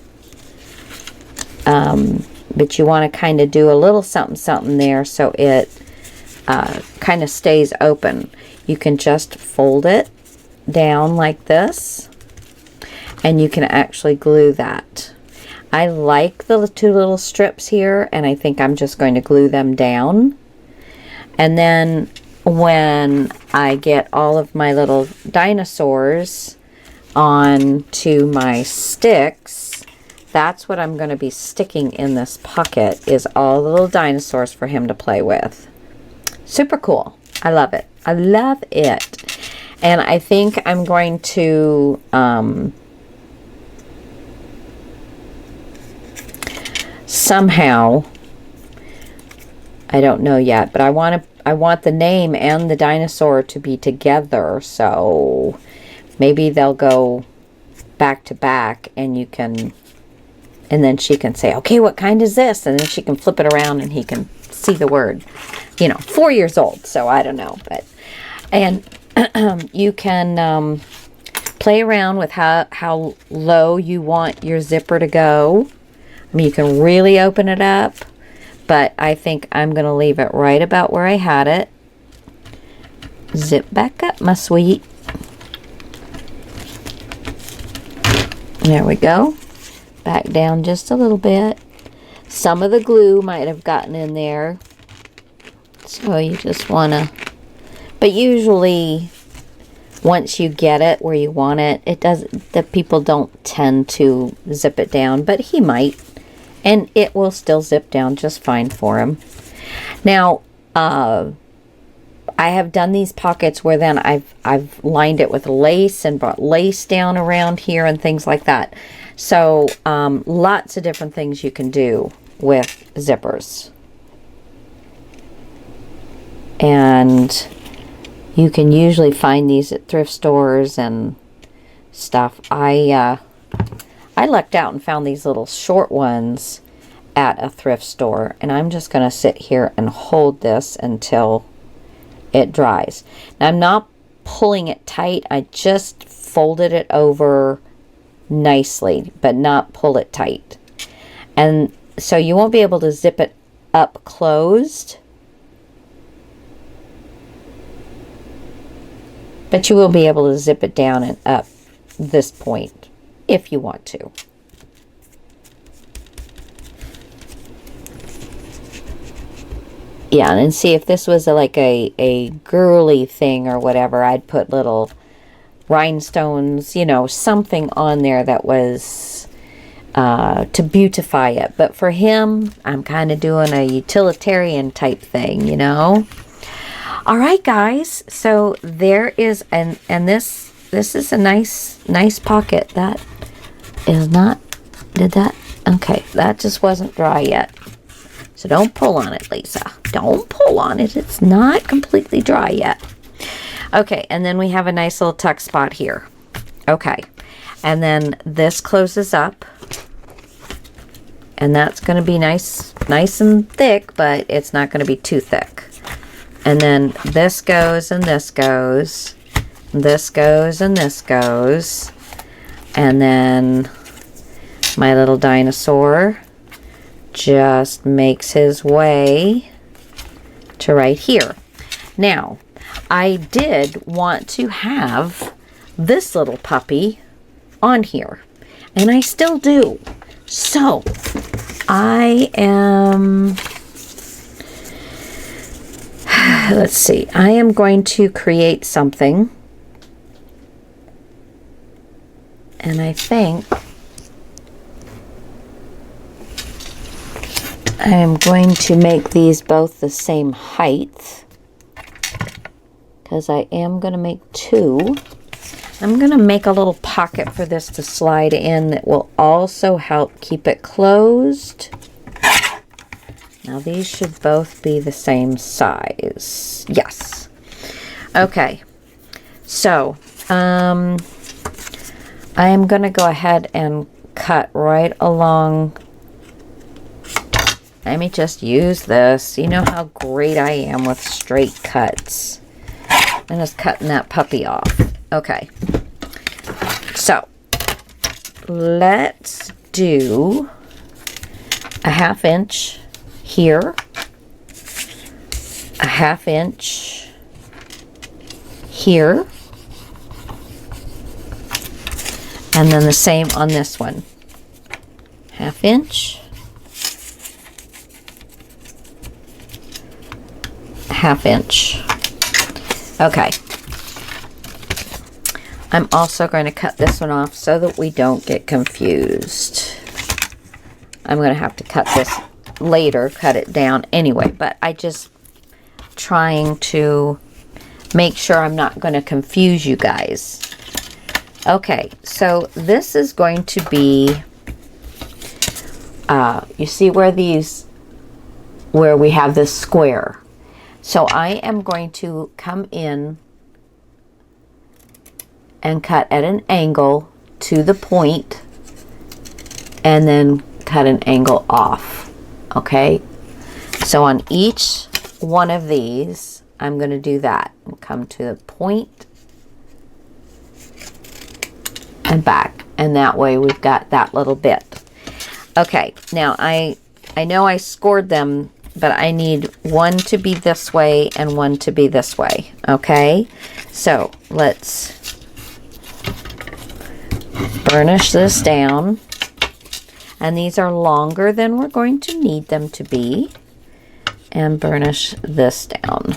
But you want to kind of do a little something something there so it kind of stays open. You can just fold it down like this, and you can actually glue that. I like the two little strips here, and I think I'm just going to glue them down. And then when I get all of my little dinosaurs onto my sticks, that's what I'm going to be sticking in this pocket, is all the little dinosaurs for him to play with. Super cool. I love it. I love it. And I think I'm going to somehow, I don't know yet, but I want the name and the dinosaur to be together, so maybe they'll go back to back, and you can, and then she can say, okay, what kind is this? And then she can flip it around and he can see the word. You know, 4 years old, so I don't know. But, and you can play around with how low you want your zipper to go. I mean, you can really open it up, but I think I'm going to leave it right about where I had it. Zip back up, my sweet. There we go. Back down just a little bit. Some of the glue might have gotten in there, so you just want to, but usually once you get it where you want it, the people don't tend to zip it down, but he might, and it will still zip down just fine for him. Now, I have done these pockets where then I've lined it with lace and brought lace down around here and things like that. So lots of different things you can do with zippers. And you can usually find these at thrift stores and stuff. I lucked out and found these little short ones at a thrift store, and I'm just going to sit here and hold this until it dries. Now, I'm not pulling it tight. I just folded it over nicely, but not pull it tight. And so you won't be able to zip it up closed, but you will be able to zip it down and up this point if you want to. Yeah, and see, if this was like a girly thing or whatever, I'd put little rhinestones, you know, something on there that was to beautify it. But for him, I'm kind of doing a utilitarian type thing, you know. All right, guys. So there is, and this is a nice pocket. That is not, did that? Okay, that just wasn't dry yet. So don't pull on it, Lisa. Don't pull on it. It's not completely dry yet. Okay, and then we have a nice little tuck spot here. Okay, and then this closes up. And that's going to be nice and thick, but it's not going to be too thick. And then this goes and this goes. This goes and this goes. And then my little dinosaur just makes his way to right here. Now, I did want to have this little puppy on here, and I still do. So, I am, let's see, I am going to create something, and I think I'm going to make these both the same height because I am going to make 2. I'm going to make a little pocket for this to slide in that will also help keep it closed. Now these should both be the same size. Yes. Okay. So, I am going to go ahead and cut right along. Let me just use this. You know how great I am with straight cuts. I'm just cutting that puppy off. Okay. So, let's do a 1/2 inch here, a 1/2 inch here, and then the same on this one. 1/2 inch, 1/2 inch. Okay. I'm also going to cut this one off so that we don't get confused. I'm going to have to cut this later, cut it down anyway, but I just trying to make sure I'm not going to confuse you guys. Okay, so this is going to be, you see where we have this square. So I am going to come in and cut at an angle to the point and then cut an angle off. Okay, so on each one of these I'm going to do that and come to the point and back, and that way we've got that little bit. Okay, now I know I scored them, but I need one to be this way and one to be this way. Okay, so let's burnish this down, and these are longer than we're going to need them to be, and burnish this down.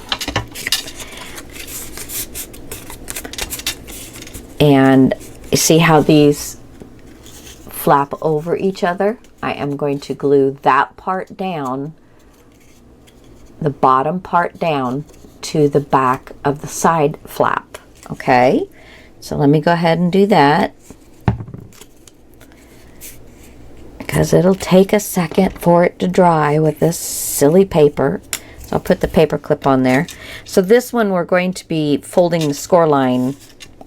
And you see how these flap over each other? I am going to glue that part down, the bottom part down, to the back of the side flap. Okay, so let me go ahead and do that, because it'll take a second for it to dry with this silly paper. So I'll put the paper clip on there. So this one we're going to be folding the score line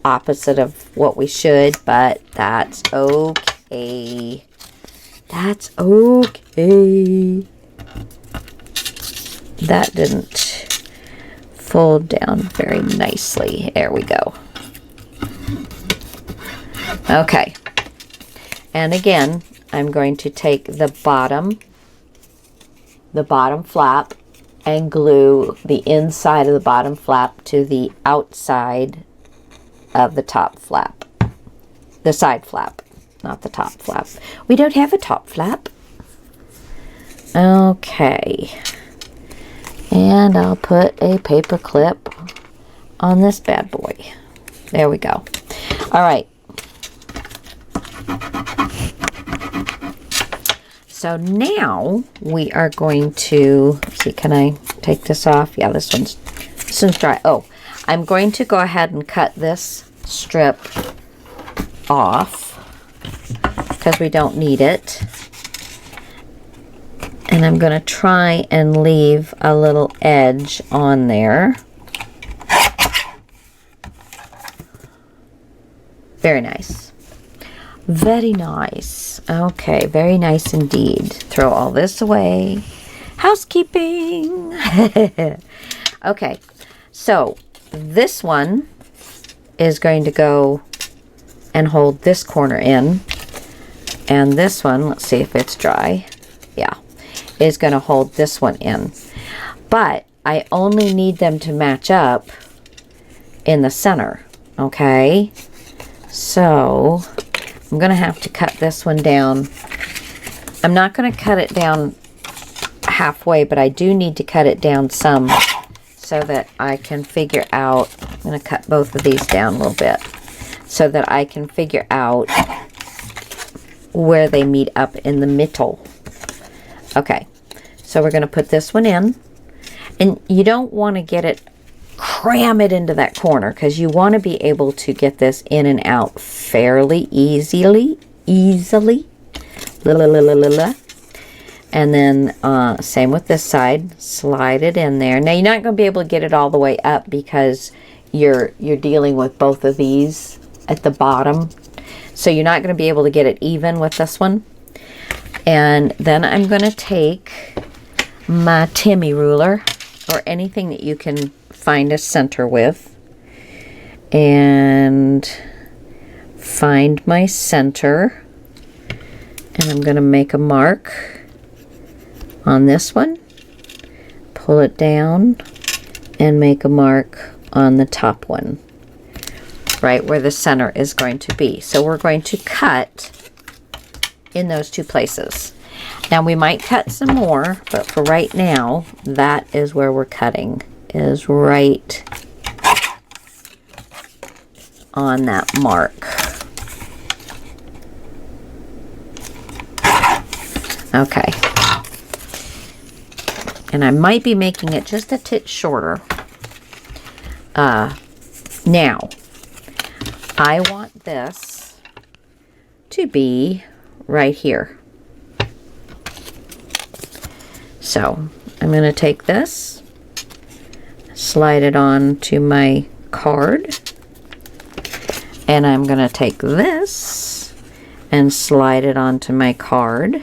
opposite of what we should, but that's okay. That's okay. That didn't fold down very nicely. There we go. Okay. And again, I'm going to take the bottom flap and glue the inside of the bottom flap to the outside of the top flap. The side flap, not the top flap. We don't have a top flap. Okay. And I'll put a paper clip on this bad boy. There we go. All right. So now we are going to, see, can I take this off? Yeah, this one's dry. Oh, I'm going to go ahead and cut this strip off because we don't need it. And I'm going to try and leave a little edge on there. Very nice. Very nice. Okay, very nice indeed. Throw all this away. Housekeeping. Okay, so this one is going to go and hold this corner in. And this one, let's see if it's dry. Yeah, is going to hold this one in. But I only need them to match up in the center. Okay, so I'm going to have to cut this one down. I'm not going to cut it down halfway, but I do need to cut it down some so that I can figure out, I'm going to cut both of these down a little bit so that I can figure out where they meet up in the middle. Okay, So we're going to put this one in. And you don't want to cram it into that corner, because you want to be able to get this in and out fairly easily. La, la, la, la, la, la. And then same with this side, slide it in there. Now you're not going to be able to get it all the way up, because you're dealing with both of these at the bottom. So you're not going to be able to get it even with this one. And then I'm going to take my Timmy ruler, or anything that you can find a center with, and find my center. And I'm going to make a mark on this one, pull it down, and make a mark on the top one, right where the center is going to be. So we're going to cut in those two places. Now we might cut some more, but for right now, that is where we're cutting, is right on that mark. Okay. And I might be making it just a tit shorter. Now, I want this to be right here. So I'm going to take this, slide it on to my card, and I'm going to take this and slide it onto my card.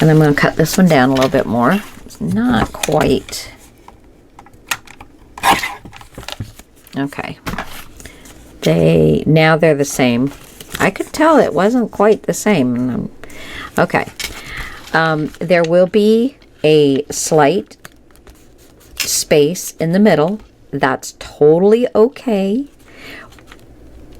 And I'm going to cut this one down a little bit more. It's not quite. Okay. Now they're the same. I could tell it wasn't quite the same. Okay. There will be a slight space in the middle. That's totally okay.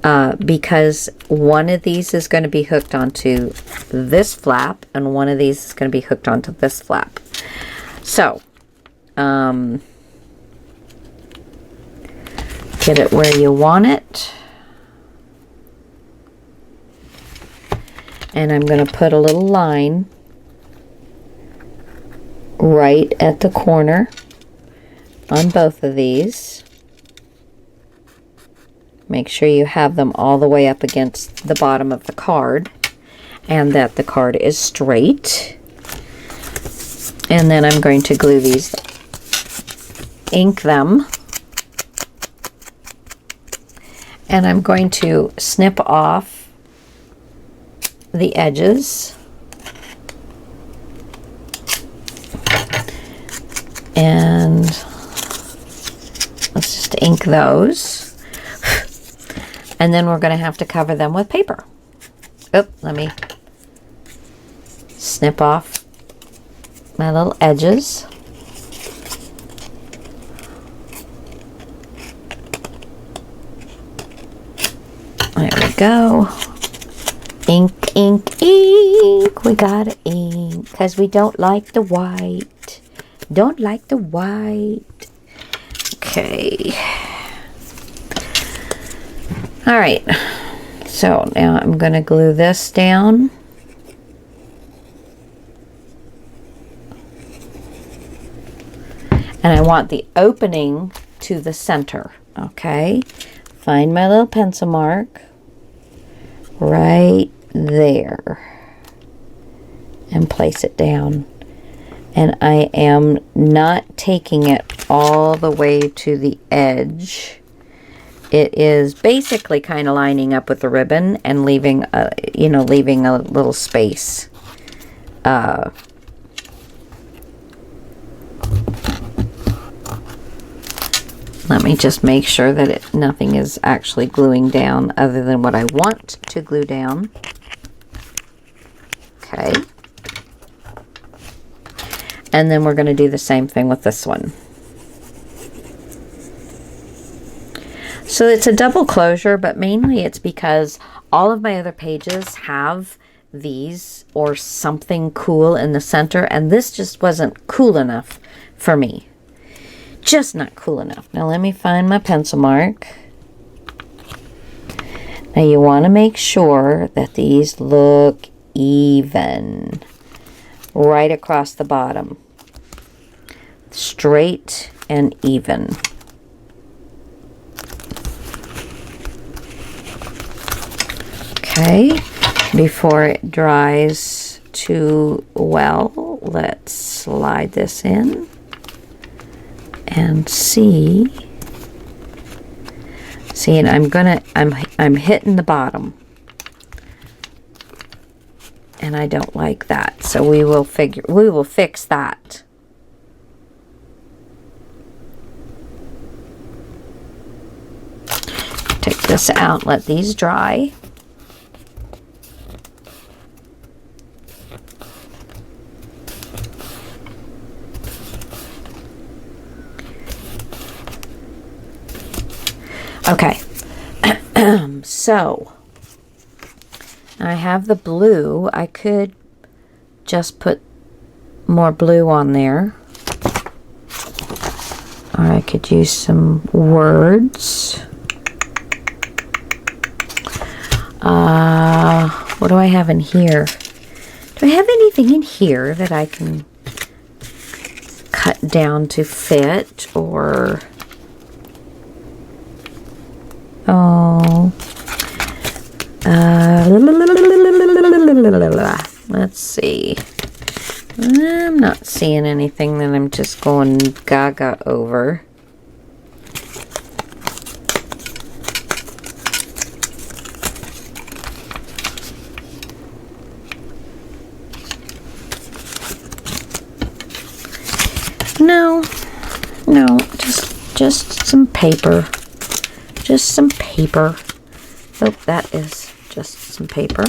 Because one of these is going to be hooked onto this flap, and one of these is going to be hooked onto this flap. So, get it where you want it. And I'm going to put a little line right at the corner on both of these. Make sure you have them all the way up against the bottom of the card, and that the card is straight. And then I'm going to glue these, ink them, and I'm going to snip off the edges, and let's just ink those. And then we're going to have to cover them with paper. Oh, let me snip off my little edges. There we go. Ink, ink, ink. We gotta ink, because we don't like the white. Don't like the white. Okay. All right, so now I'm going to glue this down. And I want the opening to the center, okay? Find my little pencil mark right there and place it down. And I am not taking it all the way to the edge. It is basically kind of lining up with the ribbon and leaving a, leaving a little space. Let me just make sure that nothing is actually gluing down other than what I want to glue down. Okay. And then we're going to do the same thing with this one. So it's a double closure, but mainly it's because all of my other pages have these or something cool in the center, and this just wasn't cool enough for me. Just not cool enough. Now let me find my pencil mark. Now you want to make sure that these look even. Right across the bottom. Straight and even. Okay, before it dries too well, let's slide this in and see. See, and I'm hitting the bottom. And I don't like that. So we will fix that. Take this out, let these dry. Okay. So I have the blue. I could just put more blue on there. Or I could use some words. What do I have in here? Do I have anything in here that I can cut down to fit? Or... oh... let's see. I'm not seeing anything that I'm just going gaga over. No, just some paper. Just some paper. Oh, that is just some paper.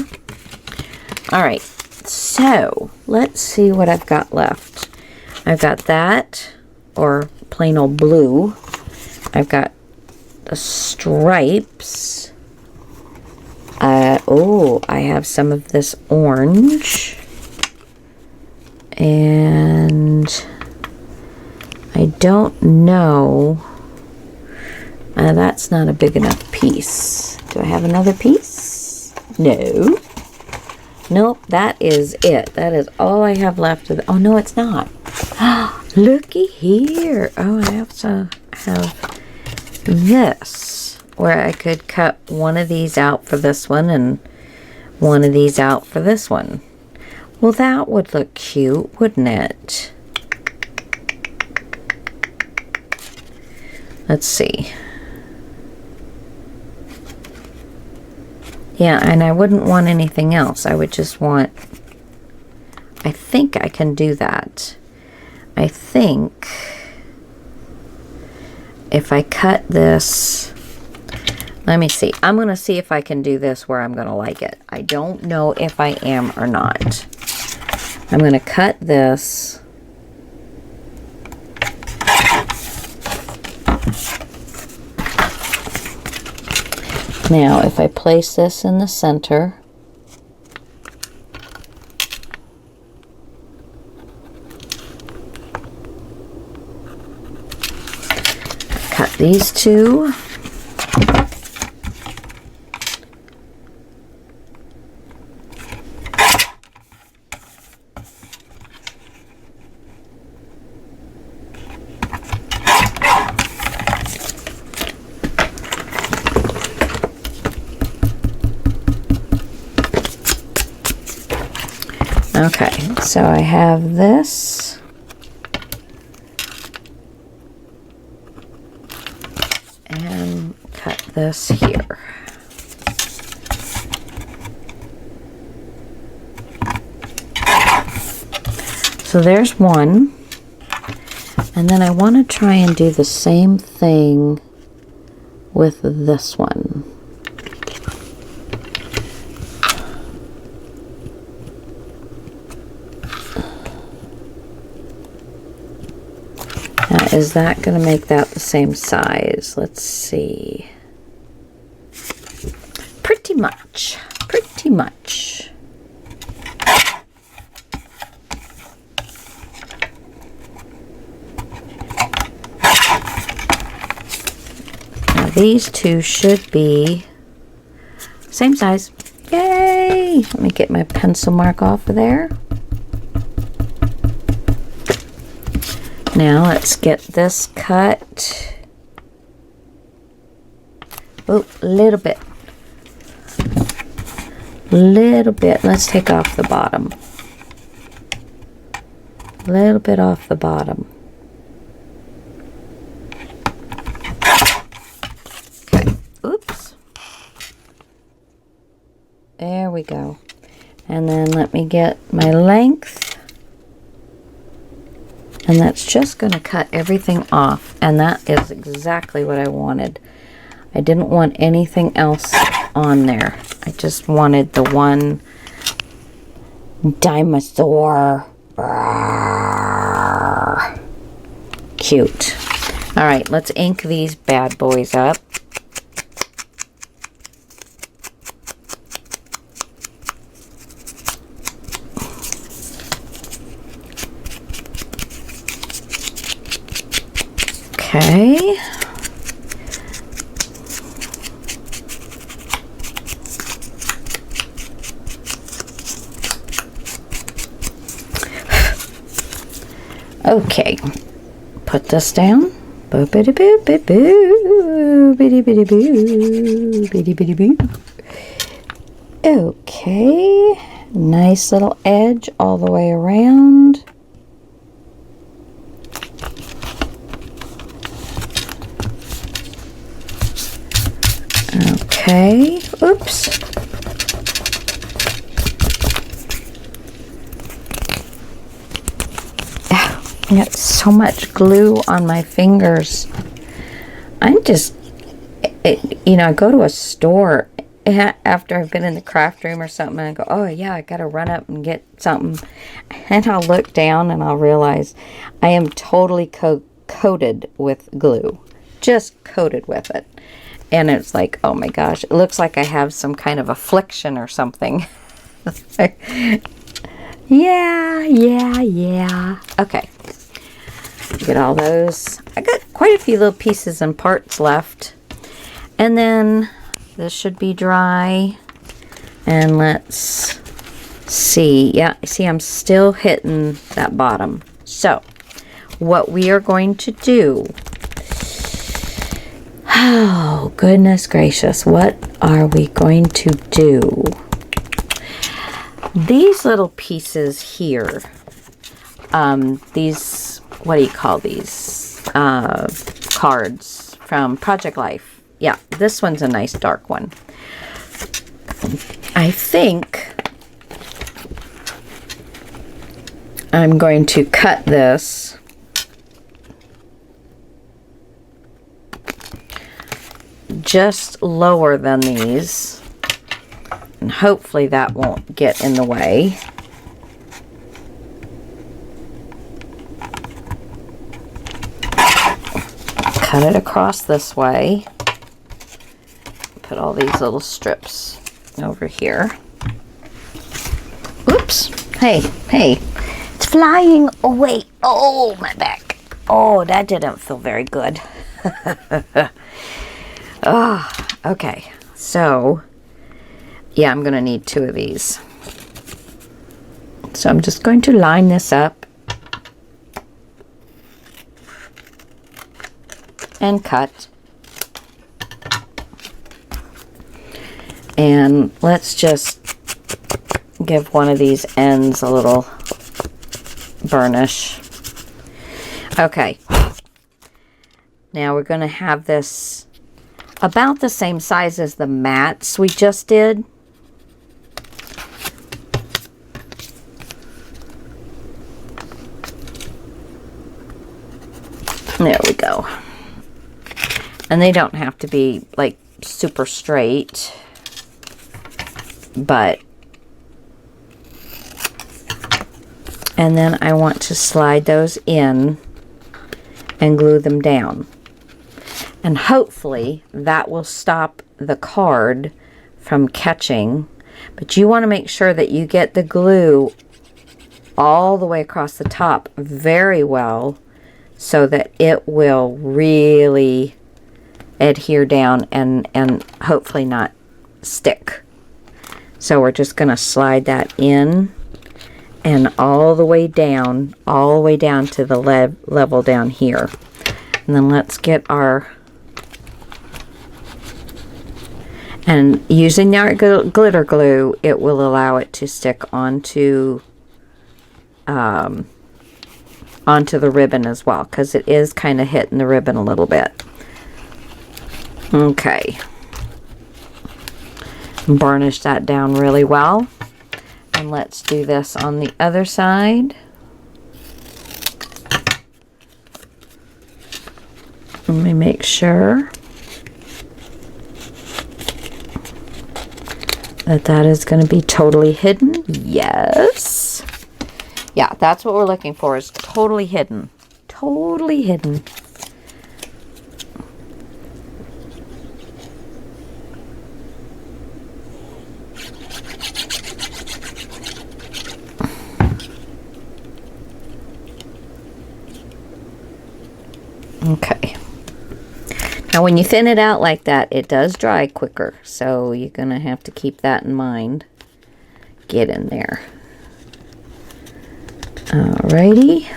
All right, so let's see what I've got left. I've got that, or plain old blue. I've got the stripes. Oh, I have some of this orange. And I don't know. That's not a big enough piece. Do I have another piece? No. Nope, that is it. That is all I have left of the... oh, no, it's not. Looky here. Oh, I have to have this, where I could cut one of these out for this one and one of these out for this one. Well, that would look cute, wouldn't it? Let's see. Yeah, and I wouldn't want anything else. I would just want... I think I can do that. I think if I cut this... let me see. I'm going to see if I can do this where I'm going to like it. I don't know if I am or not. I'm going to cut this... now, if I place this in the center, cut these two. Okay, so I have this. And cut this here. So there's one. And then I want to try and do the same thing with this one. Is that going to make that the same size? Let's see. Pretty much. Pretty much. Now these two should be same size. Yay! Let me get my pencil mark off of there. Now let's get this cut. Oh, a little bit. Little bit. Let's take off the bottom. A little bit off the bottom. Okay. Oops. There we go. And then let me get my length. And that's just going to cut everything off. And that is exactly what I wanted. I didn't want anything else on there. I just wanted the one dinosaur. Cute. All right, let's ink these bad boys up. Okay. Okay. Put this down. Boo bitty boo boo boo bitty bitty boo bitty bitty boo. Okay. Nice little edge all the way around. Okay, oops. I got so much glue on my fingers. I'm just, you know, I go to a store after I've been in the craft room or something, and I go, oh yeah, I gotta run up and get something. And I'll look down and I'll realize I am totally coated with glue. Just coated with it. And it's like, oh my gosh, it looks like I have some kind of affliction or something. Yeah. Okay. Get all those. I got quite a few little pieces and parts left. And then this should be dry. And let's see. Yeah, see, I'm still hitting that bottom. So, what we are going to do... Oh, goodness gracious. What are we going to do? These little pieces here, these, what do you call these? Cards from Project Life. Yeah, this one's a nice dark one. I think I'm going to cut this just lower than these, and hopefully that won't get in the way. Cut it across this way. Put all these little strips over here. Oops. Hey, it's flying away. Oh, my back. Oh, that didn't feel very good. Oh, okay. So, yeah, I'm going to need 2 of these. So I'm just going to line this up and cut. And let's just give one of these ends a little burnish. Okay. Now we're going to have this about the same size as the mats we just did. There we go. And they don't have to be like super straight, but, and then I want to slide those in and glue them down. And hopefully that will stop the card from catching. But you want to make sure that you get the glue all the way across the top very well so that it will really adhere down and hopefully not stick. So we're just going to slide that in and all the way down to the level down here. And then let's get our, and using our glitter glue, it will allow it to stick onto the ribbon as well, because it is kind of hitting the ribbon a little bit. Okay. Burnish that down really well. And let's do this on the other side. Let me make sure that is going to be totally hidden. Yes. Yeah, that's what we're looking for, is totally hidden. Totally hidden. Okay. Now when you thin it out like that, it does dry quicker. So you're going to have to keep that in mind. Get in there. Alrighty.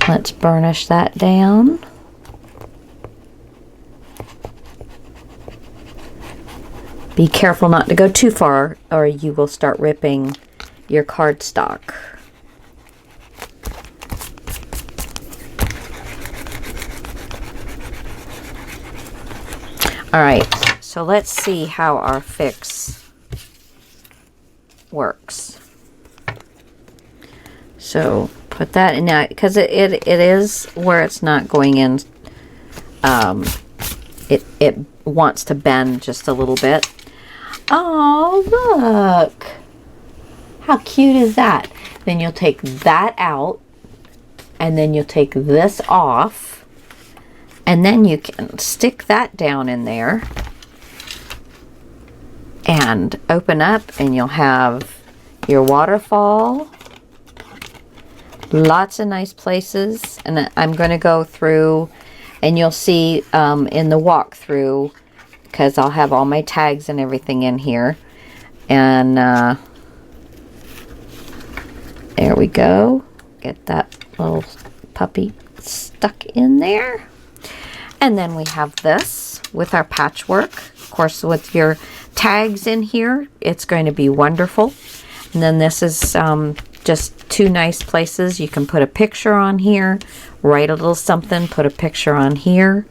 Let's burnish that down. Be careful not to go too far, or you will start ripping your cardstock. Alright, so let's see how our fix works. So put that in now, because it is where it's not going in. It wants to bend just a little bit. Oh, look! How cute is that? Then you'll take that out, and then you'll take this off. And then you can stick that down in there and open up, and you'll have your waterfall. Lots of nice places. And I'm going to go through, and you'll see in the walkthrough, because I'll have all my tags and everything in here. And there we go. Get that little puppy stuck in there. And then we have this with our patchwork. Of course, with your tags in here, it's going to be wonderful. And then this is just two nice places. You can put a picture on here, write a little something, put a picture on here.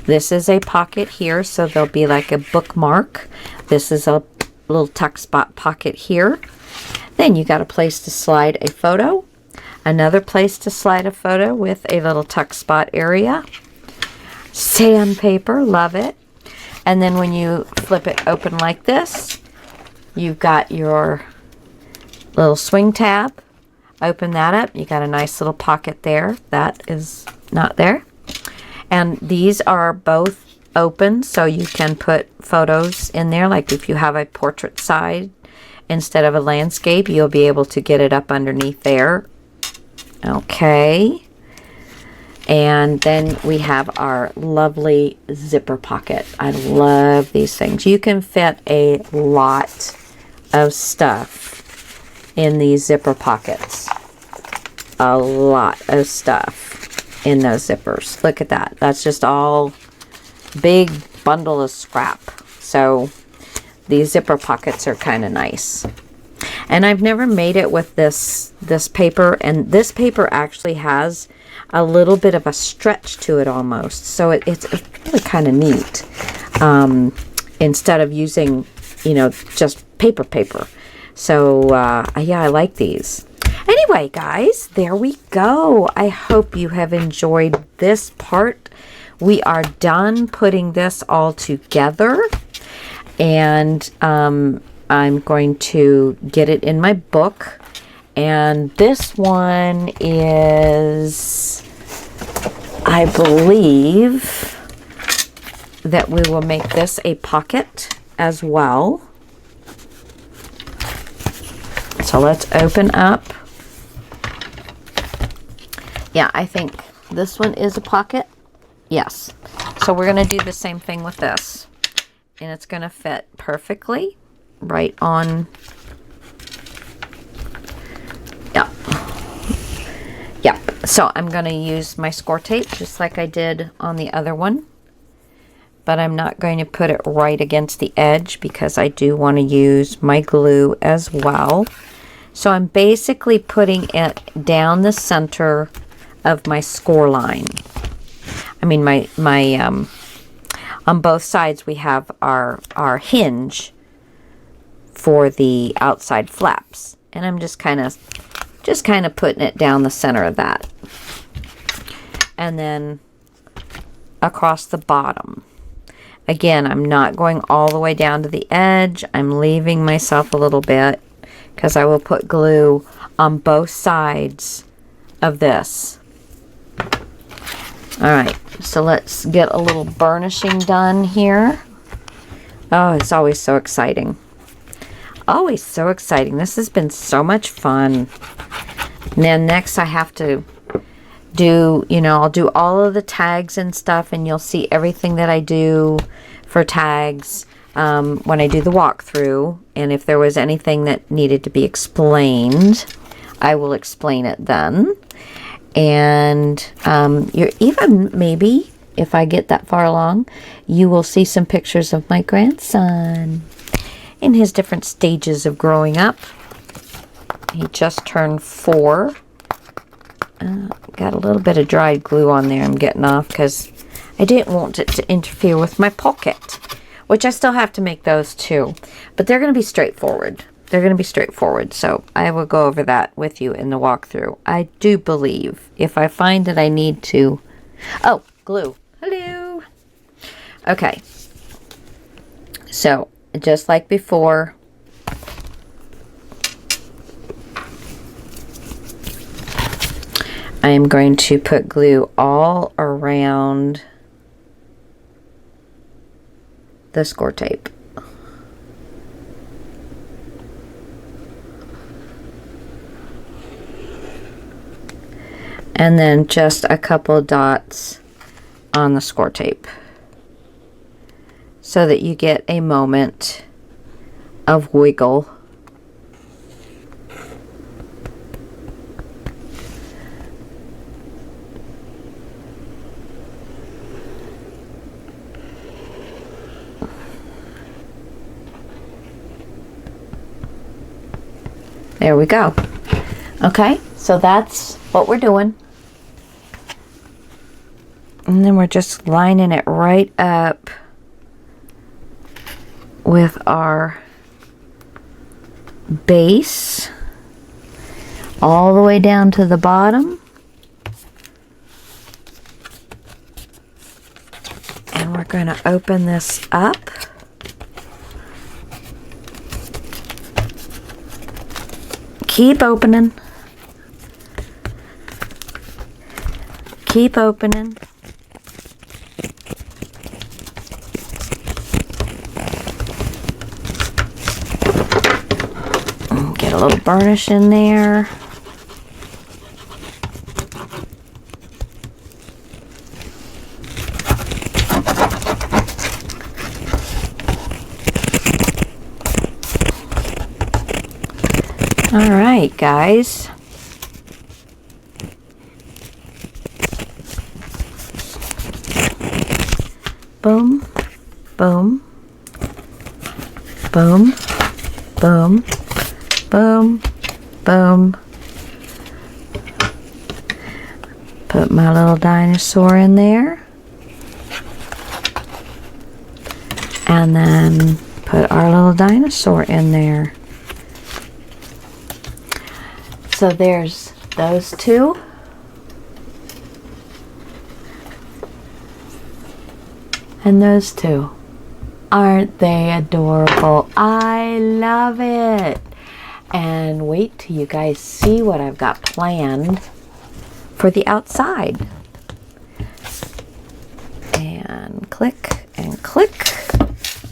This is a pocket here, so there'll be like a bookmark. This is a little tuck spot pocket here. Then you got a place to slide a photo. Another place to slide a photo with a little tuck spot area. Sandpaper, love it. And then when you flip it open like this, you've got your little swing tab. Open that up. You got a nice little pocket there. That is not there. And these are both open, so you can put photos in there. Like if you have a portrait side instead of a landscape, you'll be able to get it up underneath there. Okay. And then we have our lovely zipper pocket. I love these things. You can fit a lot of stuff in these zipper pockets. A lot of stuff in those zippers. Look at that. That's just all big bundle of scrap. So these zipper pockets are kind of nice. And I've never made it with this paper. And this paper actually has a little bit of a stretch to it almost. So it's really kind of neat. Instead of using, just paper. So, yeah, I like these. Anyway, guys, there we go. I hope you have enjoyed this part. We are done putting this all together. And I'm going to get it in my book. And this one is, I believe that we will make this a pocket as well. So let's open up. Yeah, I think this one is a pocket. Yes. So we're going to do the same thing with this. And it's going to fit perfectly right on. Yep. Yep. So I'm going to use my score tape just like I did on the other one. But I'm not going to put it right against the edge because I do want to use my glue as well. So I'm basically putting it down the center of my score line. I mean, on both sides we have our hinge for the outside flaps. And I'm just kind of putting it down the center of that. And then across the bottom. Again, I'm not going all the way down to the edge. I'm leaving myself a little bit because I will put glue on both sides of this. Alright, so let's get a little burnishing done here. Oh, it's always so exciting. Always so exciting. This has been so much fun. And then next I have to do, I'll do all of the tags and stuff, and you'll see everything that I do for tags when I do the walkthrough. And if there was anything that needed to be explained, I will explain it then. And you're even, maybe, if I get that far along, you will see some pictures of my grandson in his different stages of growing up. He just turned 4. Got a little bit of dried glue on there I'm getting off because I didn't want it to interfere with my pocket, which I still have to make those too. But they're going to be straightforward. They're going to be straightforward, so I will go over that with you in the walkthrough. I do believe if I find that I need to... Oh, glue. Hello. Okay. So, just like before... I am going to put glue all around the score tape. And then just a couple dots on the score tape so that you get a moment of wiggle. There we go. Okay, so that's what we're doing. And then we're just lining it right up with our base all the way down to the bottom. And we're going to open this up. Keep opening. Keep opening. Get a little burnish in there. All right, guys. Boom, boom, boom, boom, boom, boom. Put my little dinosaur in there. And then put our little dinosaur in there. So there's those two. And those two. Aren't they adorable? I love it. And wait till you guys see what I've got planned for the outside. And click and click.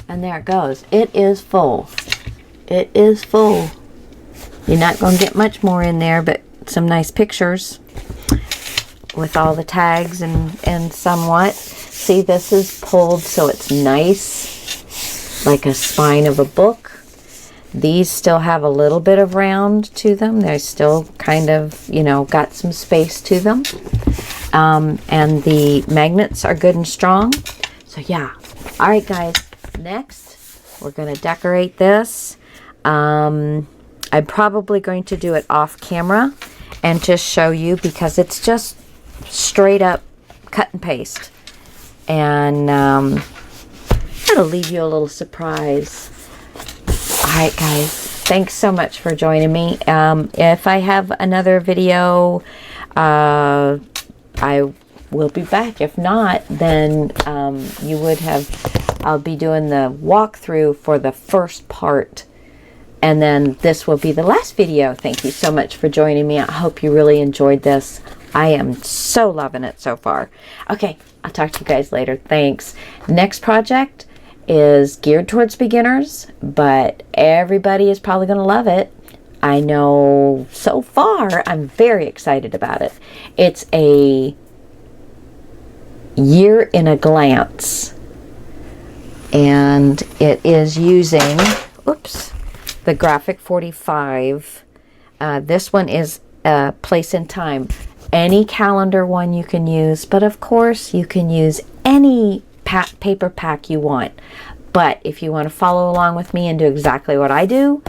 And there it goes. It is full. It is full. You're not going to get much more in there, but some nice pictures with all the tags and somewhat. See, this is pulled so it's nice, like a spine of a book. These still have a little bit of round to them. They're still kind of, you know, got some space to them. And the magnets are good and strong. So yeah. All right, guys. Next, we're going to decorate this. I'm probably going to do it off camera and just show you, because it's just straight up cut and paste. And that'll leave you a little surprise. Alright guys, thanks so much for joining me. If I have another video, I will be back. If not, then I'll be doing the walkthrough for the first part. And then this will be the last video. Thank you so much for joining me. I hope you really enjoyed this. I am so loving it so far. Okay, I'll talk to you guys later. Thanks. Next project is geared towards beginners, but everybody is probably going to love it. I know so far. I'm very excited about it. It's a year in a glance, and it is using, oops, the Graphic 45. This one is place in time. Any calendar one you can use, but of course you can use any paper pack you want. But if you want to follow along with me and do exactly what I do,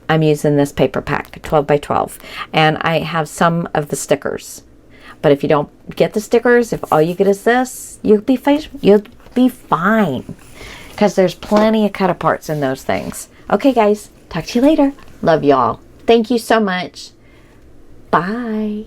I'm using this paper pack, 12 by 12, and I have some of the stickers. But if you don't get the stickers, if all you get is this, you'll be fine, because there's plenty of cut aparts in those things. Okay guys, talk to you later. Love y'all. Thank you so much. Bye.